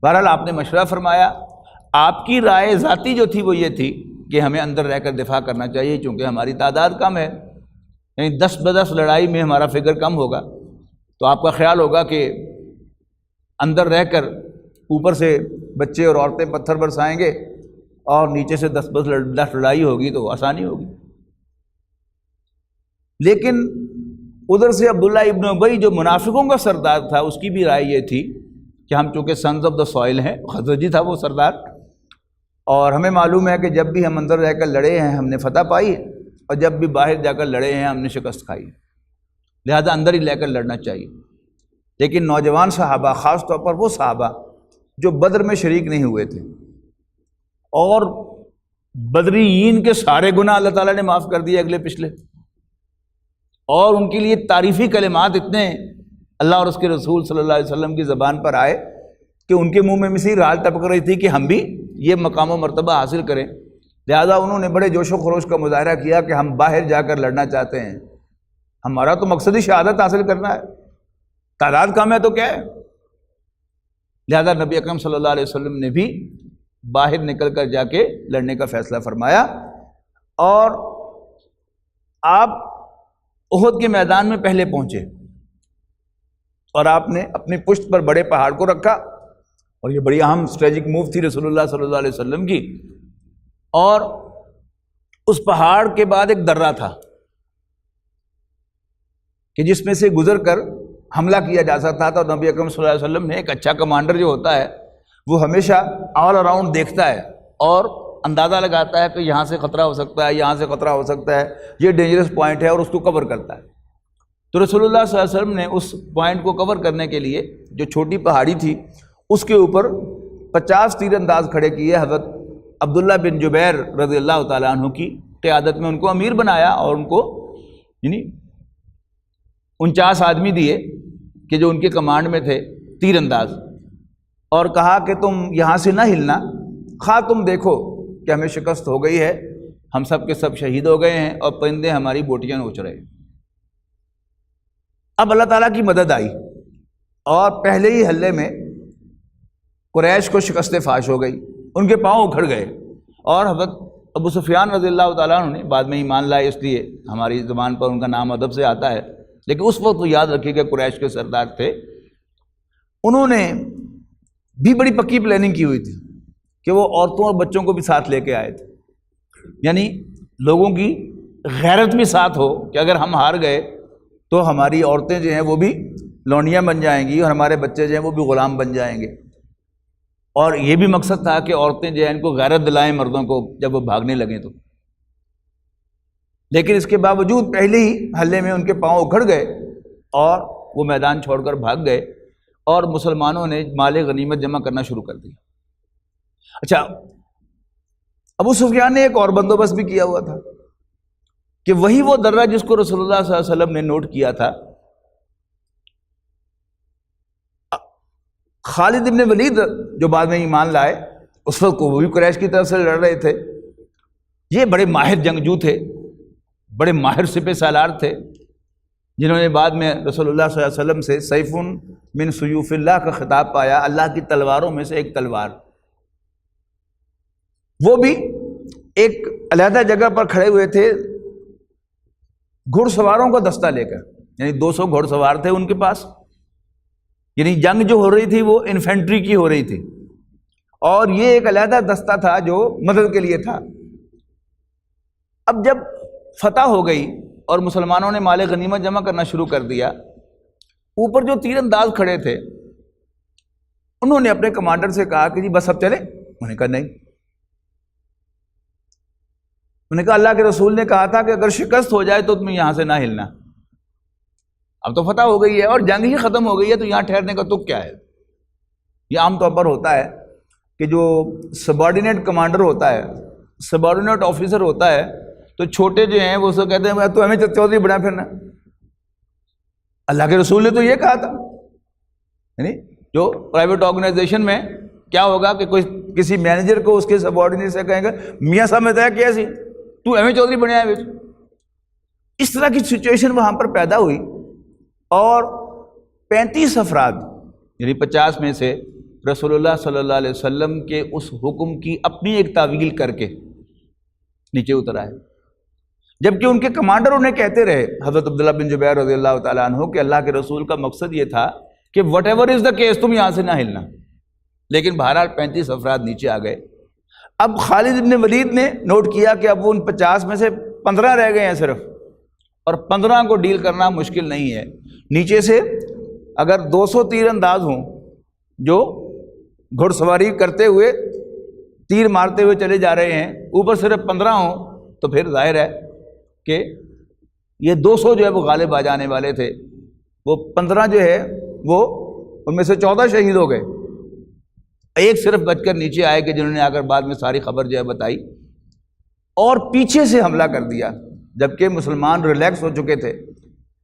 بہرحال آپ نے مشورہ فرمایا، آپ کی رائے ذاتی جو تھی وہ یہ تھی کہ ہمیں اندر رہ کر دفاع کرنا چاہیے چونکہ ہماری تعداد کم ہے، یعنی 10 ب10 لڑائی میں ہمارا فگر کم ہوگا، تو آپ کا خیال ہوگا کہ اندر رہ کر اوپر سے بچے اور عورتیں پتھر برسائیں گے اور نیچے سے 10 لڑائی ہوگی تو آسانی ہوگی۔ لیکن ادھر سے عبداللہ ابن ابی جو منافقوں کا سردار تھا اس کی بھی رائے یہ تھی کہ ہم چونکہ سنز آف دا سوائل ہیں، خزرجی تھا وہ سردار، اور ہمیں معلوم ہے کہ جب بھی ہم اندر رہ کر لڑے ہیں ہم نے فتح پائی، اور جب بھی باہر جا کر لڑے ہیں ہم نے شکست کھائی، لہذا اندر ہی لے کر لڑنا چاہیے۔ لیکن نوجوان صحابہ، خاص طور پر وہ صحابہ جو بدر میں شریک نہیں ہوئے تھے اور بدریین کے سارے گناہ اللہ تعالیٰ نے معاف کر دیے اگلے پچھلے، اور ان کے لیے تعریفی کلمات اتنے اللہ اور اس کے رسول صلی اللہ علیہ وسلم کی زبان پر آئے کہ ان کے منہ میں مسیح رال ٹپک رہی تھی کہ ہم بھی یہ مقام و مرتبہ حاصل کریں، لہذا انہوں نے بڑے جوش و خروش کا مظاہرہ کیا کہ ہم باہر جا کر لڑنا چاہتے ہیں، ہمارا تو مقصد ہی شہادت حاصل کرنا ہے، تعداد کم ہے تو کیا ہے؟ لہذا نبی اکرم صلی اللہ علیہ وسلم نے بھی باہر نکل کر جا کے لڑنے کا فیصلہ فرمایا، اور آپ احد کے میدان میں پہلے پہنچے، اور آپ نے اپنی پشت پر بڑے پہاڑ کو رکھا، اور یہ بڑی اہم اسٹریٹجک موو تھی رسول اللہ صلی اللہ علیہ وسلم کی، اور اس پہاڑ کے بعد ایک درہ تھا کہ جس میں سے گزر کر حملہ کیا جا سکتا تھا، اور نبی اکرم صلی اللہ علیہ وسلم نے، ایک اچھا کمانڈر جو ہوتا ہے وہ ہمیشہ آل اراؤنڈ دیکھتا ہے اور اندازہ لگاتا ہے کہ یہاں سے خطرہ ہو سکتا ہے، یہاں سے خطرہ ہو سکتا ہے، یہ ڈینجرس پوائنٹ ہے، اور اس کو کور کرتا ہے۔ تو رسول اللہ صلی اللہ علیہ وسلم نے اس پوائنٹ کو کور کرنے کے لیے جو چھوٹی پہاڑی تھی اس کے اوپر 50 تیر انداز کھڑے کیے، حضرت عبداللہ بن جبیر رضی اللہ تعالیٰ عنہ کی قیادت میں ان کو امیر بنایا، اور ان کو یعنی 49 آدمی دیے کہ جو ان کے کمانڈ میں تھے تیر انداز، اور کہا کہ تم یہاں سے نہ ہلنا، خواہ تم دیکھو کہ ہمیں شکست ہو گئی ہے، ہم سب کے سب شہید ہو گئے ہیں، اور پرندے ہماری بوٹیاں نوچ رہے ہیں۔ اب اللہ تعالیٰ کی مدد آئی، اور پہلے ہی حملے میں قریش کو شکست فاش ہو گئی، ان کے پاؤں اکھڑ گئے، اور حضرت ابو سفیان رضی اللہ تعالیٰ عنہ نے بعد میں ایمان لائے، اس لیے ہماری زبان پر ان کا نام ادب سے آتا ہے، لیکن اس وقت تو یاد رکھیے کہ قریش کے سردار تھے، انہوں نے بھی بڑی پکی پلاننگ کی ہوئی تھی کہ وہ عورتوں اور بچوں کو بھی ساتھ لے کے آئے تھے، یعنی لوگوں کی غیرت بھی ساتھ ہو کہ اگر ہم ہار گئے تو ہماری عورتیں جو ہیں وہ بھی لونڈیاں بن جائیں گی، اور ہمارے بچے جو ہیں وہ بھی غلام بن جائیں گے، اور یہ بھی مقصد تھا کہ عورتیں جو ہیں ان کو غیرت دلائیں مردوں کو جب وہ بھاگنے لگیں تو۔ لیکن اس کے باوجود پہلے ہی حملے میں ان کے پاؤں اکھڑ گئے، اور وہ میدان چھوڑ کر بھاگ گئے، اور مسلمانوں نے مال غنیمت جمع کرنا شروع کر دیا۔ اچھا، ابو سفیان نے ایک اور بندوبست بھی کیا ہوا تھا کہ وہی وہ درہ جس کو رسول اللہ صلی اللہ علیہ وسلم نے نوٹ کیا تھا، خالد ابن ولید جو بعد میں ایمان لائے، اس وقت وہ بھی قریش کی طرف سے لڑ رہے تھے، یہ بڑے ماہر جنگجو تھے، بڑے ماہر سپہ سالار تھے، جنہوں نے بعد میں رسول اللہ صلی اللہ علیہ وسلم سے سیف من سیوف اللہ کا خطاب پایا، اللہ کی تلواروں میں سے ایک تلوار۔ وہ بھی ایک علیحدہ جگہ پر کھڑے ہوئے تھے گھڑ سواروں کا دستہ لے کر، یعنی 200 گھڑ سوار تھے ان کے پاس، یعنی جنگ جو ہو رہی تھی وہ انفینٹری کی ہو رہی تھی، اور یہ ایک علیحدہ دستہ تھا جو مدد کے لیے تھا۔ اب جب فتح ہو گئی اور مسلمانوں نے مال غنیمت جمع کرنا شروع کر دیا، اوپر جو تیر انداز کھڑے تھے انہوں نے اپنے کمانڈر سے کہا کہ جی بس اب چلیں، انہوں نے کہا نہیں، انہوں نے کہا اللہ کے رسول نے کہا تھا کہ اگر شکست ہو جائے تو تمہیں یہاں سے نہ ہلنا، اب تو فتح ہو گئی ہے اور جنگ ہی ختم ہو گئی ہے، تو یہاں ٹھہرنے کا تک کیا ہے؟ یہ عام طور پر ہوتا ہے کہ جو سبارڈینیٹ کمانڈر ہوتا ہے، سبارڈینیٹ آفیسر ہوتا ہے، تو چھوٹے جو ہیں وہ اسے کہتے ہیں تو ہمیں چودھری بنا پھرنا۔ اللہ کے رسول نے تو یہ کہا تھا، یعنی جو پرائیویٹ آرگنائزیشن میں کیا ہوگا کہ کوئی کسی مینیجر کو اس کے سبارڈینیٹ سے کہیں گے میاں صاحب میں طے کیا سی تو ہمیں چودھری بنیا ہے۔ اس طرح کی سچویشن وہاں پر پیدا ہوئی، اور 35 افراد یعنی 50 میں سے رسول اللہ صلی اللہ علیہ وسلم کے اس حکم کی اپنی ایک تعویل کر کے نیچے اتر آئے، جبکہ ان کے کمانڈر انہیں کہتے رہے، حضرت عبداللہ بن جبیر رضی اللہ تعالیٰ عنہ، کہ اللہ کے رسول کا مقصد یہ تھا کہ what ever is the case تم یہاں سے نہ ہلنا، لیکن بہرحال 35 افراد نیچے آ گئے۔ اب خالد ابن ولید نے نوٹ کیا کہ اب وہ ان 50 میں سے 15 رہ گئے ہیں صرف، اور 15 کو ڈیل کرنا مشکل نہیں ہے۔ نیچے سے اگر 200 تیر انداز ہوں جو گھڑ سواری کرتے ہوئے تیر مارتے ہوئے چلے جا رہے ہیں، اوپر صرف 15 ہوں، تو پھر ظاہر ہے کہ یہ 200 جو ہے وہ غالب آ جانے والے تھے، وہ 15 جو ہے وہ ان میں سے 14 شہید ہو گئے، ایک صرف بچ کر نیچے آئے کہ جنہوں نے آ کر بعد میں ساری خبر جو ہے بتائی، اور پیچھے سے حملہ کر دیا، جبکہ مسلمان ریلیکس ہو چکے تھے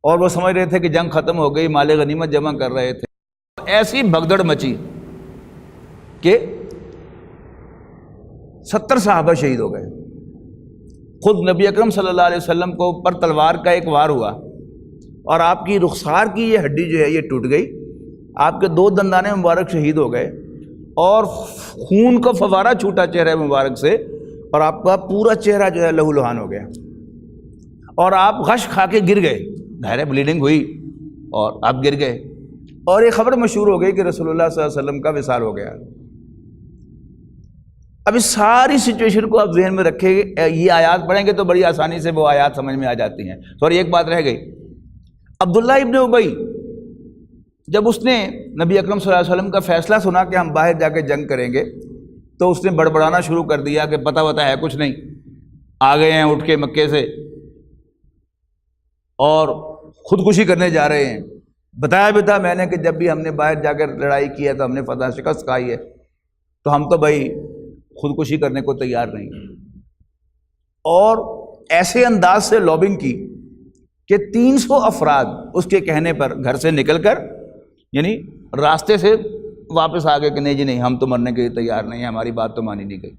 اور وہ سمجھ رہے تھے کہ جنگ ختم ہو گئی، مال غنیمت جمع کر رہے تھے۔ ایسی بھگدڑ مچی کہ 70 صحابہ شہید ہو گئے۔ خود نبی اکرم صلی اللہ علیہ وسلم کو پر تلوار کا ایک وار ہوا، اور آپ کی رخسار کی یہ ہڈی جو ہے یہ ٹوٹ گئی، آپ کے 2 دندان مبارک شہید ہو گئے، اور خون کا فوارہ چھوٹا چہرہ مبارک سے، اور آپ کا پورا چہرہ جو ہے لہو لہان ہو گیا، اور آپ غش کھا کے گر گئے، ظاہر بلیڈنگ ہوئی اور آپ گر گئے، اور یہ خبر مشہور ہو گئی کہ رسول اللہ صلی اللہ علیہ وسلم کا وصال ہو گیا۔ اب اس ساری سچویشن کو آپ ذہن میں رکھیں، یہ آیات پڑھیں گے تو بڑی آسانی سے وہ آیات سمجھ میں آ جاتی ہیں۔ سوری ایک بات رہ گئی، عبداللہ ابن ابی جب اس نے نبی اکرم صلی اللہ علیہ وسلم کا فیصلہ سنا کہ ہم باہر جا کے جنگ کریں گے، تو اس نے بڑبڑانا شروع کر دیا کہ پتہ وتہ ہے کچھ نہیں، آ گئے ہیں اٹھ کے مکے سے اور خودکشی کرنے جا رہے ہیں۔ بتایا بھی تھا میں نے کہ جب بھی ہم نے باہر جا کر لڑائی کی ہے تو ہم نے فتح شکست کھائی ہے، تو ہم تو بھائی خودکشی کرنے کو تیار نہیں۔ اور ایسے انداز سے لابنگ کی کہ 300 افراد اس کے کہنے پر گھر سے نکل کر، یعنی راستے سے واپس آ گئے کہ نہیں جی نہیں، ہم تو مرنے کے لیے تیار نہیں ہیں، ہماری بات تو مانی نہیں گئی۔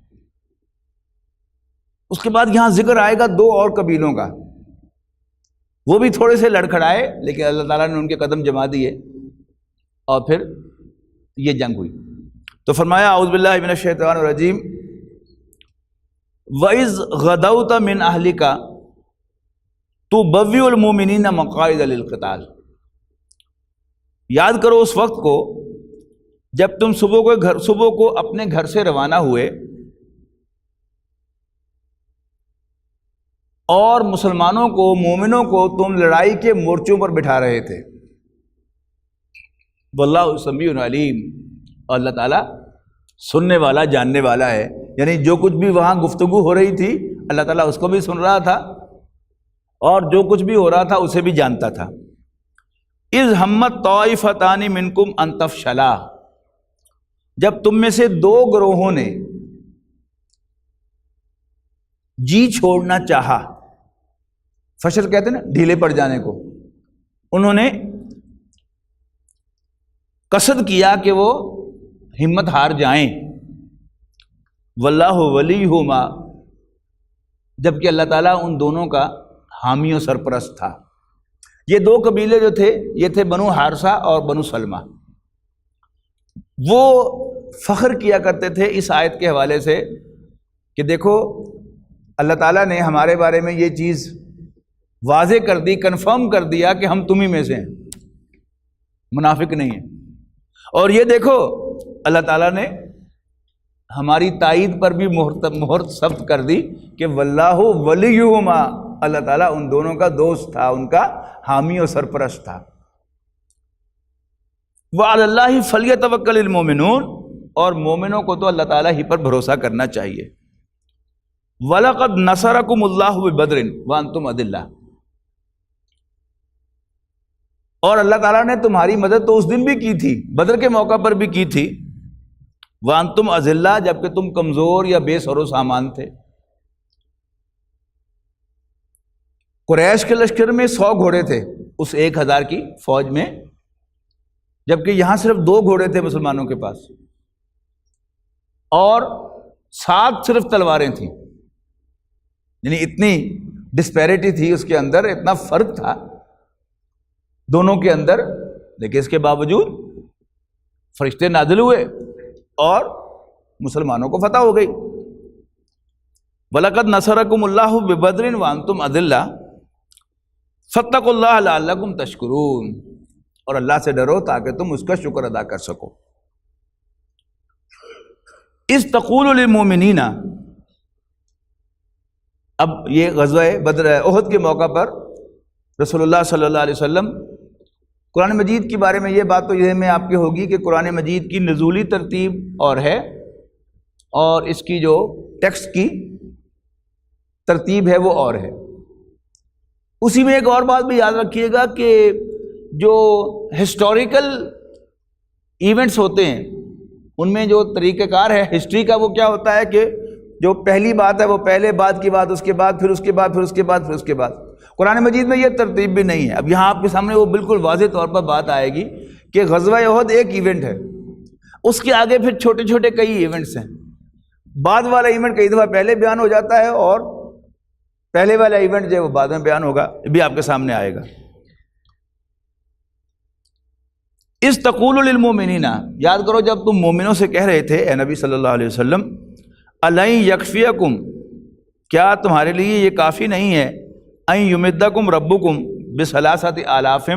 اس کے بعد یہاں ذکر آئے گا 2 اور قبیلوں کا، وہ بھی تھوڑے سے لڑکھڑائے لیکن اللہ تعالیٰ نے ان کے قدم جما دیے، اور پھر یہ جنگ ہوئی۔ تو فرمایا اعوذ باللہ من الشیطان الرجیم وَإِذْ غَدَوْتَ مِنْ أَهْلِكَ تُبَوِّئُ الْمُؤْمِنِينَ مَقَاعِدَ لِلْقِتَالِ، یاد کرو اس وقت کو جب تم صبح کو اپنے گھر سے روانہ ہوئے اور مسلمانوں کو، مومنوں کو تم لڑائی کے مورچوں پر بٹھا رہے تھے۔ واللہ سمیع علیم، اور اللہ تعالیٰ سننے والا جاننے والا ہے، یعنی جو کچھ بھی وہاں گفتگو ہو رہی تھی اللہ تعالیٰ اس کو بھی سن رہا تھا، اور جو کچھ بھی ہو رہا تھا اسے بھی جانتا تھا۔ اذ ہمت طائفتان منکم ان تفشلا، جب تم میں سے 2 گروہوں نے جی چھوڑنا چاہا، فشل کہتے ہیں نا ڈھیلے پڑ جانے کو، انہوں نے قصد کیا کہ وہ ہمت ہار جائیں، واللہ ولیہما، جبکہ اللہ تعالیٰ ان دونوں کا حامی و سرپرست تھا۔ یہ 2 قبیلے جو تھے یہ تھے بنو حارثہ اور بنو سلمہ۔ وہ فخر کیا کرتے تھے اس آیت کے حوالے سے کہ دیکھو اللہ تعالیٰ نے ہمارے بارے میں یہ چیز واضح کر دی، کنفرم کر دیا کہ ہم تمہیں میں سے ہیں، منافق نہیں ہیں۔ اور یہ دیکھو اللہ تعالیٰ نے ہماری تائید پر بھی مہر ثبت کر دی کہ واللہ ولیہما، اللہ تعالیٰ ان دونوں کا دوست تھا، ان کا حامی و سرپرست تھا۔ وعلی اللہ فلیتوکل المؤمنون، اور مومنوں کو تو اللہ تعالیٰ ہی پر بھروسہ کرنا چاہیے۔ وَلَقَدْ نَصَرَكُمُ اللَّهُ بِبَدْرٍ وَأَنْتُمْ أَذِلَّةٌ، اور اللہ تعالیٰ نے تمہاری مدد تو اس دن بھی کی تھی، بدر کے موقع پر بھی کی تھی، وَأَنْتُمْ أَذِلَّةٌ، جبکہ تم کمزور یا بے سر و سامان تھے۔ قریش کے لشکر میں 100 گھوڑے تھے اس 1000 کی فوج میں، جبکہ یہاں صرف 2 گھوڑے تھے مسلمانوں کے پاس، اور 7 صرف تلواریں تھیں، یعنی اتنی ڈسپیرٹی تھی اس کے اندر، اتنا فرق تھا دونوں کے اندر، لیکن اس کے باوجود فرشتے نازل ہوئے اور مسلمانوں کو فتح ہو گئی۔ وَلَقَدْ نَصَرَكُمُ اللَّهُ بِبَدْرٍ وَأَنْتُمْ أَذِلَّةٌ فَاتَّقُوا اللَّهَ لَعَلَّكُمْ تَشْكُرُونَ، اور اللہ سے ڈرو تاکہ تم اس کا شکر ادا کر سکو۔ اِذْ تَقُولُ لِلْمُؤْمِنِينَ، اب یہ غزوہ بدر احد کے موقع پر رسول اللہ صلی اللہ علیہ وسلم، قرآن مجید کے بارے میں یہ بات تو یہ میں آپ کی ہوگی کہ قرآن مجید کی نزولی ترتیب اور ہے، اور اس کی جو ٹیکسٹ کی ترتیب ہے وہ اور ہے۔ اسی میں ایک اور بات بھی یاد رکھیے گا کہ جو ہسٹوریکل ایونٹس ہوتے ہیں ان میں جو طریقہ کار ہے ہسٹری کا، وہ کیا ہوتا ہے کہ جو پہلی بات ہے وہ پہلے، بعد کی بات اس کے بعد، پھر اس کے بعد، پھر اس کے بعد، پھر اس کے بعد۔ قرآن مجید میں یہ ترتیب بھی نہیں ہے۔ اب یہاں آپ کے سامنے وہ بالکل واضح طور پر بات آئے گی کہ غزوہ احد ایک ایونٹ ہے، اس کے آگے پھر چھوٹے چھوٹے کئی ایونٹس ہیں، بعد والا ایونٹ کئی دفعہ پہلے بیان ہو جاتا ہے اور پہلے والا ایونٹ جو ہے وہ بعد میں بیان ہوگا، یہ بھی آپ کے سامنے آئے گا۔ اس تقول للمؤمنین، یاد کرو جب تم مومنوں سے کہہ رہے تھے اے نبی صلی اللہ علیہ وسلم، الن یکفیکم، کیا تمہارے لیے یہ کافی نہیں ہے، ان یمدکم ربکم بثلاثۃ آلاف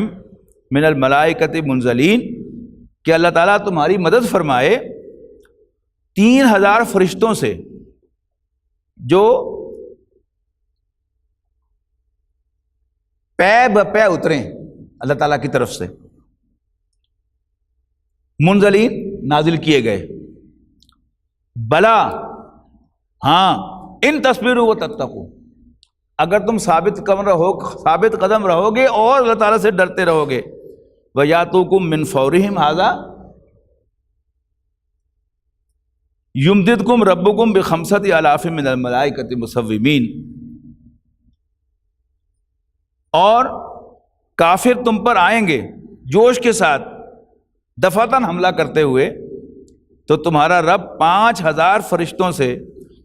من الملائکۃ منزلین، کہ اللہ تعالیٰ تمہاری مدد فرمائے 3000 فرشتوں سے جو پے بپے اتریں اللہ تعالیٰ کی طرف سے، منزلین نازل کیے گئے، بلا ہاں ان تصویروں و تتقوا، اگر تم ثابت قدم رہو گے اور اللہ تعالیٰ سے ڈرتے رہو گے، وَيَأْتُوكُم مِّن فَوْرِهِمْ هَٰذَا يُمْدِدْكُمْ رَبُّكُم بِخَمْسَةِ آلَافٍ مِّنَ الْمَلَائِكَةِ مُصَوِّمِينَ، اور کافر تم پر آئیں گے جوش کے ساتھ دفعتاً حملہ کرتے ہوئے، تو تمہارا رب 5000 فرشتوں سے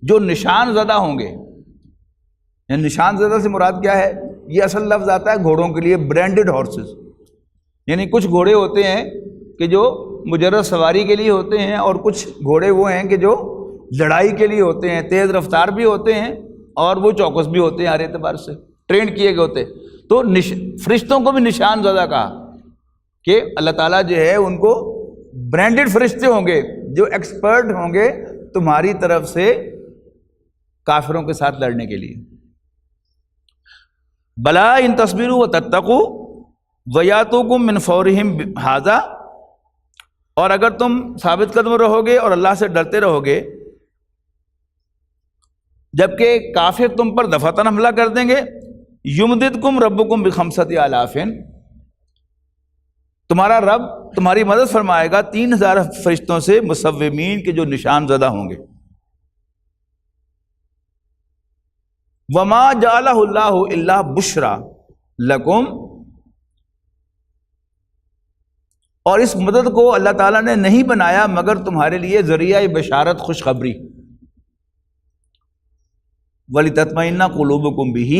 جو نشان زدہ ہوں گے، یعنی نشان زدہ سے مراد کیا ہے؟ یہ اصل لفظ آتا ہے گھوڑوں کے لیے، برینڈڈ ہارسز، یعنی کچھ گھوڑے ہوتے ہیں کہ جو مجرد سواری کے لیے ہوتے ہیں، اور کچھ گھوڑے وہ ہیں کہ جو لڑائی کے لیے ہوتے ہیں، تیز رفتار بھی ہوتے ہیں اور وہ چوکس بھی ہوتے ہیں، ہر اعتبار سے ٹرینڈ کیے گئے ہوتے۔ تو فرشتوں کو بھی نشان زدہ کہا کہ اللہ تعالیٰ جو ہے ان کو برانڈڈ فرشتے ہوں گے جو ایکسپرٹ ہوں گے تمہاری طرف سے کافروں کے ساتھ لڑنے کے لیے۔ بلا ان تصبروا وتتقوا ویاتوکم من فورہم ھذا، اور اگر تم ثابت قدم رہو گے اور اللہ سے ڈرتے رہو گے، جبکہ کافر تم پر دفعتاً حملہ کر دیں گے، یمددکم ربکم بخمسۃ آلاف، تمہارا رب تمہاری مدد فرمائے گا 3000 فرشتوں سے مصومین کے جو نشان زدہ ہوں گے۔ وما جعلہ اللہ الا بشرا لکم، اور اس مدد کو اللہ تعالیٰ نے نہیں بنایا مگر تمہارے لیے ذریعہ بشارت، خوشخبری، وَلِتَطْمَئِنَّ قُلُوبُكُمْ بِهِ،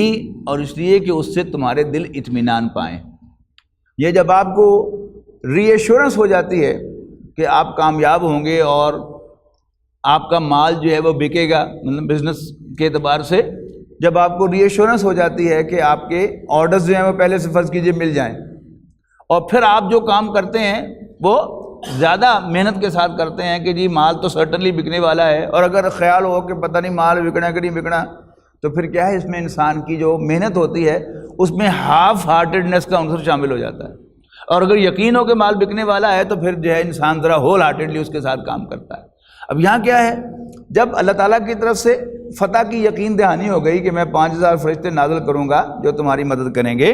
اور اس لیے کہ اس سے تمہارے دل اطمینان پائیں۔ یہ جب آپ کو ری ایشورنس ہو جاتی ہے کہ آپ کامیاب ہوں گے اور آپ کا مال جو ہے وہ بکے گا، مطلب بزنس کے اعتبار سے جب آپ کو ری ایشورنس ہو جاتی ہے کہ آپ کے آرڈرز جو ہیں وہ پہلے سے فرض کیجئے مل جائیں، اور پھر آپ جو کام کرتے ہیں وہ زیادہ محنت کے ساتھ کرتے ہیں کہ جی مال تو سرٹنلی بکنے والا ہے، اور اگر خیال ہو کہ پتہ نہیں مال بکنا کہ نہیں بکنا، تو پھر کیا ہے اس میں انسان کی جو محنت ہوتی ہے اس میں ہاف ہارٹیڈنس کا عنصر شامل ہو جاتا ہے، اور اگر یقین ہو کہ مال بکنے والا ہے تو پھر جو ہے انسان ذرا ہول ہارٹیڈلی اس کے ساتھ کام کرتا ہے۔ اب یہاں کیا ہے، جب اللہ تعالیٰ کی طرف سے فتح کی یقین دہانی ہو گئی کہ میں 5000 فرشتے نازل کروں گا جو تمہاری مدد کریں گے،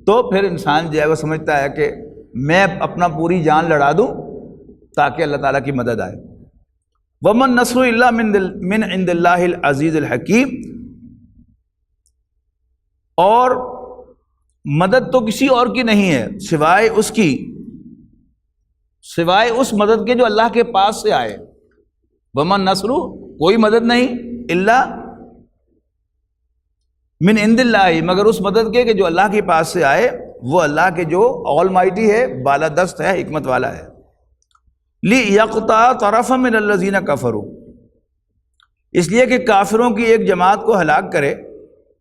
تو پھر انسان جو ہے وہ سمجھتا ہے کہ میں اپنا پوری جان لڑا دوں تاکہ اللہ تعالیٰ کی مدد آئے۔ وَمَن نَّصْرُ إِلَّا مِنْ عِندِ اللَّهِ الْعَزِيزِ الْحَكِيمِ، اور مدد تو کسی اور کی نہیں ہے سوائے اس کی، سوائے اس مدد کے جو اللہ کے پاس سے آئے۔ وَمَن نَّصْرُ، کوئی مدد نہیں، إِلَّا من عند اللہ، مگر اس مدد کے کہ جو اللہ کے پاس سے آئے، وہ اللہ کے جو آل مائٹی ہے، بالادست ہے، حکمت والا ہے۔ لِيَقْطَعَ طَرَفًا مِّنَ الَّذِينَ كَفَرُوا، اس لیے کہ کافروں کی ایک جماعت کو ہلاک کرے،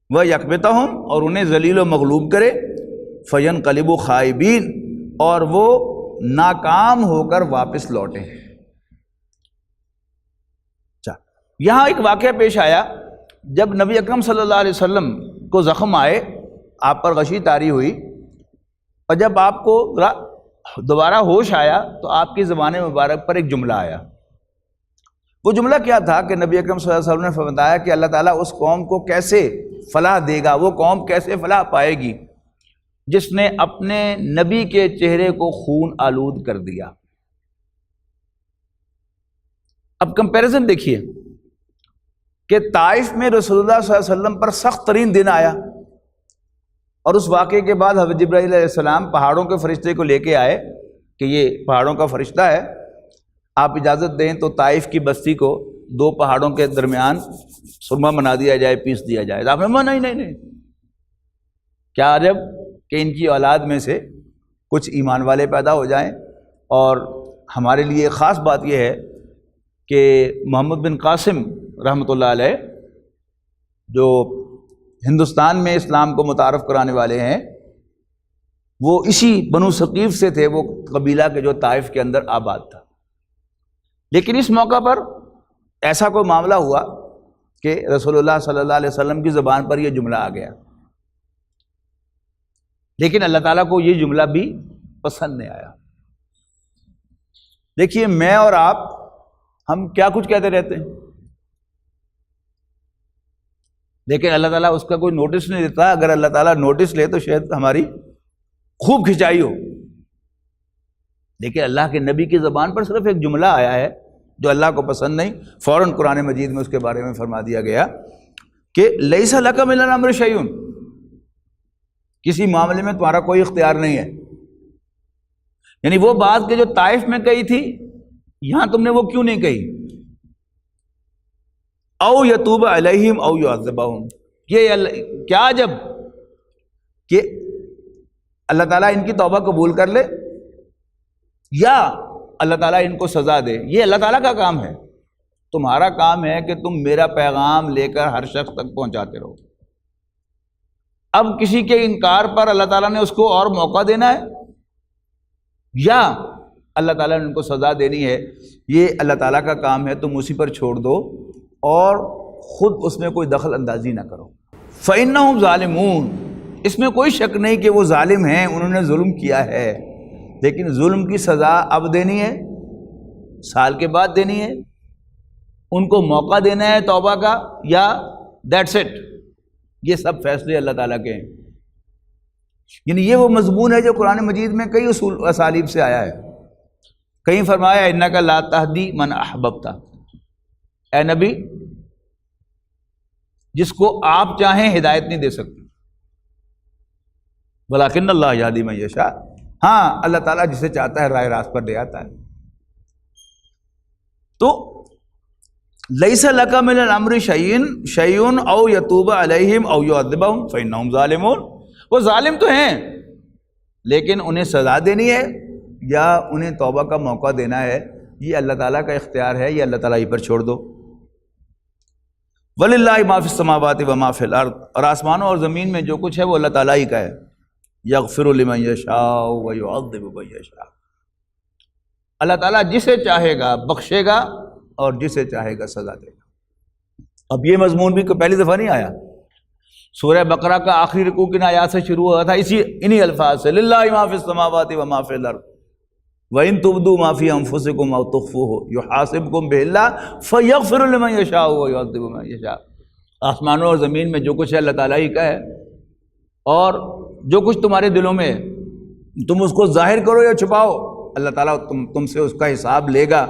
وَيَكْبِتَهُمْ، اور انہیں ذلیل و مغلوب کرے، فَيَنْقَلِبُوا خَائِبِينَ، اور وہ ناکام ہو کر واپس لوٹیں۔ یہاں ایک واقعہ پیش آیا، جب نبی اکرم صلی اللہ علیہ وسلم کو زخم آئے، آپ پر غشی طاری ہوئی، اور جب آپ کو دوبارہ ہوش آیا تو آپ کی زبان مبارک پر ایک جملہ آیا۔ وہ جملہ کیا تھا کہ نبی اکرم صلی اللہ علیہ وسلم نے فرمایا کہ اللہ تعالیٰ اس قوم کو کیسے فلاح دے گا، وہ قوم کیسے فلاح پائے گی جس نے اپنے نبی کے چہرے کو خون آلود کر دیا۔ اب کمپیریزن دیکھیے کہ طائف میں رسول اللہ صلی اللہ علیہ وسلم پر سخت ترین دن آیا، اور اس واقعے کے بعد حضرت جبرائیل علیہ السلام پہاڑوں کے فرشتے کو لے کے آئے کہ یہ پہاڑوں کا فرشتہ ہے، آپ اجازت دیں تو طائف کی بستی کو 2 پہاڑوں کے درمیان سرما بنا دیا جائے، پیس دیا جائے۔ آپ نے کہا نہیں، کیا عجب کہ ان کی اولاد میں سے کچھ ایمان والے پیدا ہو جائیں اور ہمارے لیے خاص بات یہ ہے کہ محمد بن قاسم رحمۃ اللہ علیہ جو ہندوستان میں اسلام کو متعارف کرانے والے ہیں، وہ اسی بنو ثقیف سے تھے، وہ قبیلہ کے جو طائف کے اندر آباد تھا۔ لیکن اس موقع پر ایسا کوئی معاملہ ہوا کہ رسول اللہ صلی اللہ علیہ وسلم کی زبان پر یہ جملہ آ گیا، لیکن اللہ تعالیٰ کو یہ جملہ بھی پسند نہیں آیا۔ دیکھیے میں اور آپ ہم کیا کچھ کہتے رہتے ہیں، لیکن اللہ تعالیٰ اس کا کوئی نوٹس نہیں لیتا۔ اگر اللہ تعالیٰ نوٹس لے تو شاید ہماری خوب کھنچائی ہو، لیکن اللہ کے نبی کی زبان پر صرف ایک جملہ آیا ہے جو اللہ کو پسند نہیں، فوراً قرآن مجید میں اس کے بارے میں فرما دیا گیا کہ لیس لک من الامر شیء، کسی معاملے میں تمہارا کوئی اختیار نہیں ہے۔ یعنی وہ بات کہ جو طائف میں کہی تھی، یہاں تم نے وہ کیوں نہیں کہی؟ او یتوب علیہم او یعذبہم، یہ کیا جب کہ اللہ تعالیٰ ان کی توبہ قبول کر لے یا اللہ تعالیٰ ان کو سزا دے، یہ اللہ تعالیٰ کا کام ہے۔ تمہارا کام ہے کہ تم میرا پیغام لے کر ہر شخص تک پہنچاتے رہو۔ اب کسی کے انکار پر اللہ تعالیٰ نے اس کو اور موقع دینا ہے یا اللہ تعالیٰ نے ان کو سزا دینی ہے، یہ اللہ تعالیٰ کا کام ہے، تم اسی پر چھوڑ دو اور خود اس میں کوئی دخل اندازی نہ کرو۔ فَإِنَّهُمْ ظَالِمُونَ، اس میں کوئی شک نہیں کہ وہ ظالم ہیں، انہوں نے ظلم کیا ہے، لیکن ظلم کی سزا اب دینی ہے، سال کے بعد دینی ہے، ان کو موقع دینا ہے توبہ کا، یا دیٹس اٹ، یہ سب فیصلے اللہ تعالیٰ کے ہیں۔ یعنی یہ وہ مضمون ہے جو قرآن مجید میں کئی اسالیب سے آیا ہے۔ کہیں فرمایا انک لا تہدی من احببت، اے نبی جس کو آپ چاہیں ہدایت نہیں دے سکتے، ولکن اللہ یہدی من یشاء، ہاں اللہ تعالیٰ جسے چاہتا ہے راہ راست پر لے آتا ہے۔ تو لیس لک من الامر شیء او یتوب علیہم او یعذبہم فانہم ظالمون، وہ ظالم تو ہیں لیکن انہیں سزا دینی ہے یا انہیں توبہ کا موقع دینا ہے، یہ اللہ تعالیٰ کا اختیار ہے، یہ اللہ تعالیٰ ہی پر چھوڑ دو۔ وَلِلَّهِ مَا فِي السَّمَاوَاتِ وَمَا فِي الْأَرْضِ، اور آسمانوں اور زمین میں جو کچھ ہے وہ اللہ تعالیٰ ہی کا ہے۔ یغفر لمن یشاء ویعذب من یشاء، اللہ تعالیٰ جسے چاہے گا بخشے گا اور جسے چاہے گا سزا دے گا۔ اب یہ مضمون بھی پہلی دفعہ نہیں آیا، سورہ بقرہ کا آخری رکوع کن آیات سے شروع ہوا تھا انہی الفاظ سے، للہ ما فی السماوات وما فی الارض وَإِن تُبْدُوا مَا فِي أَنفُسِكُمْ أَوْ تُخْفُوهُ يُحَاسِبْكُم بِهِ اللَّهُ فَيَغْفِرُ لِمَن يَشَاءُ وَيُعَذِّبُ مَن يَشَاءُ۔ آسمانوں اور زمین میں جو کچھ ہے اللہ تعالیٰ ہی کا ہے، اور جو کچھ تمہارے دلوں میں ہے تم اس کو ظاہر کرو یا چھپاؤ، اللہ تعالیٰ تم سے اس کا حساب لے گا،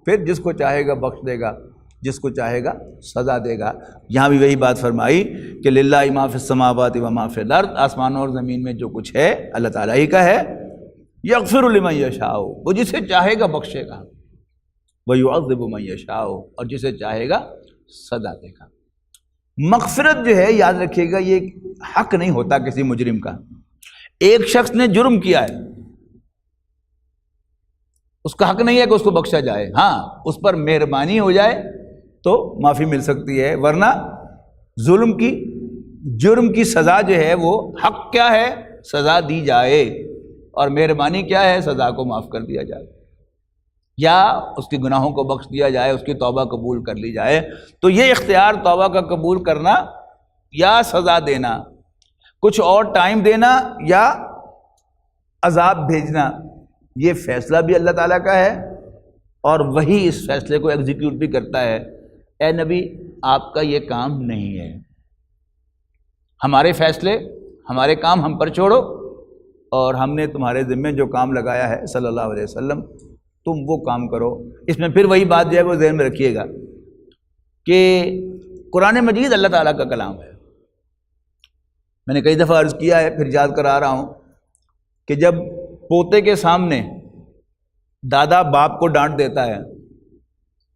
پھر جس کو چاہے گا بخش دے گا، جس کو چاہے گا سزا دے گا۔ یہاں بھی وہی بات فرمائی کہ للہ ما فی السماوات وما فی الارض، آسمانوں اور زمین میں جو کچھ ہے اللہ تعالیٰ ہی کا ہے۔ یغفر لمن یشاء، وہ جسے چاہے گا بخشے گا، ویعذب من یشاء، اور جسے چاہے گا سزا دے گا۔ مغفرت جو ہے یاد رکھیے گا، یہ حق نہیں ہوتا کسی مجرم کا۔ ایک شخص نے جرم کیا ہے، اس کا حق نہیں ہے کہ اس کو بخشا جائے، ہاں اس پر مہربانی ہو جائے تو معافی مل سکتی ہے، ورنہ جرم کی سزا جو ہے وہ حق کیا ہے، سزا دی جائے، اور مہربانی کیا ہے، سزا کو معاف کر دیا جائے، یا اس کے گناہوں کو بخش دیا جائے، اس کی توبہ قبول کر لی جائے۔ تو یہ اختیار توبہ کا قبول کرنا یا سزا دینا، کچھ اور ٹائم دینا یا عذاب بھیجنا، یہ فیصلہ بھی اللہ تعالیٰ کا ہے، اور وہی اس فیصلے کو ایگزیکیوٹ بھی کرتا ہے۔ اے نبی آپ کا یہ کام نہیں ہے، ہمارے فیصلے ہمارے کام ہم پر چھوڑو، اور ہم نے تمہارے ذمے جو کام لگایا ہے صلی اللہ علیہ وسلم تم وہ کام کرو۔ اس میں پھر وہی بات جو ہے وہ ذہن میں رکھیے گا کہ قرآن مجید اللہ تعالیٰ کا کلام ہے۔ میں نے کئی دفعہ عرض کیا ہے، پھر یاد کرا رہا ہوں کہ جب پوتے کے سامنے دادا باپ کو ڈانٹ دیتا ہے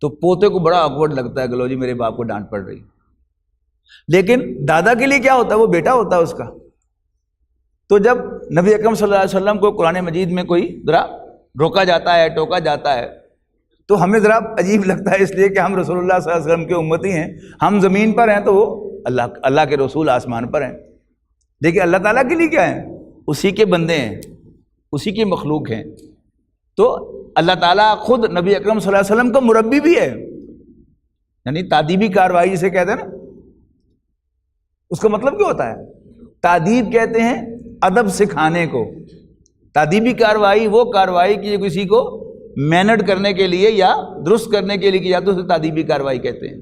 تو پوتے کو بڑا آکورڈ لگتا ہے کہ لو جی میرے باپ کو ڈانٹ پڑ رہی، لیکن دادا کے لیے کیا ہوتا ہے، وہ بیٹا ہوتا ہے اس کا۔ تو جب نبی اکرم صلی اللہ علیہ وسلم کو قرآن مجید میں کوئی ذرا روکا جاتا ہے، ٹوکا جاتا ہے، تو ہمیں ذرا عجیب لگتا ہے، اس لیے کہ ہم رسول اللہ صلی اللہ علیہ وسلم کے امتی ہیں، ہم زمین پر ہیں تو وہ اللہ کے رسول آسمان پر ہیں۔ دیکھیں اللہ تعالیٰ کے لیے کیا ہیں؟ اسی کے بندے ہیں، اسی کی مخلوق ہیں۔ تو اللہ تعالیٰ خود نبی اکرم صلی اللہ علیہ وسلم کا مربی بھی ہے، یعنی تعدیبی کارروائی جسے کہتے ہیں نا، اس کا مطلب کیا ہوتا ہے؟ تعدیب کہتے ہیں ادب سکھانے کو۔ تعدیبی کارروائی وہ کارروائی کی جو کسی کو مینڈ کرنے کے لیے یا درست کرنے کے لیے کی جاتی ہے، اسے تعدیبی کارروائی کہتے ہیں۔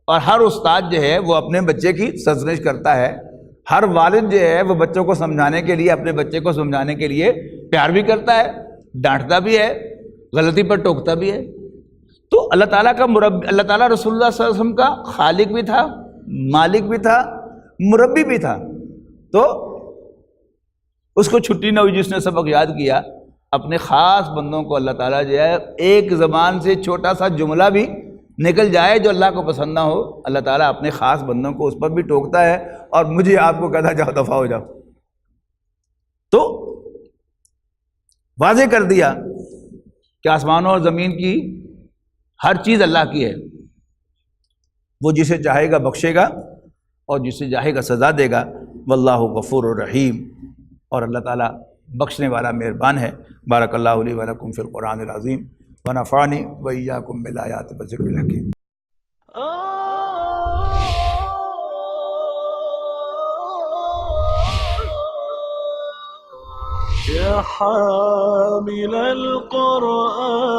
اور ہر استاد جو ہے وہ اپنے بچے کی سرزنش کرتا ہے، ہر والد جو ہے وہ بچوں کو سمجھانے کے لیے، اپنے بچے کو سمجھانے کے لیے پیار بھی کرتا ہے، ڈانٹتا بھی ہے، غلطی پر ٹوکتا بھی ہے۔ تو اللہ تعالیٰ کا مربی، اللہ تعالیٰ رسول اللہ صلی اللہ علیہ وسلم کا خالق بھی تھا، مالک بھی تھا، مربی بھی تھا۔ تو اس کو چھٹی نہ ہوئی جس نے سبق یاد کیا، اپنے خاص بندوں کو اللہ تعالیٰ جو ہے ایک زبان سے چھوٹا سا جملہ بھی نکل جائے جو اللہ کو پسند نہ ہو، اللہ تعالیٰ اپنے خاص بندوں کو اس پر بھی ٹوکتا ہے اور مجھے آپ کو کہتا جاؤ دفع ہو جاؤ۔ تو واضح کر دیا کہ آسمانوں اور زمین کی ہر چیز اللہ کی ہے، وہ جسے چاہے گا بخشے گا اور جسے چاہے گا سزا دے گا۔ واللہ غفور الرحیم، اور اللہ تعالیٰ بخشنے والا مہربان ہے۔ بارک اللہ لی و لکم فی القرآن العظیم ونفعنی وإیاکم بالآیات والذکر الحکیم۔ يا حامل القرآن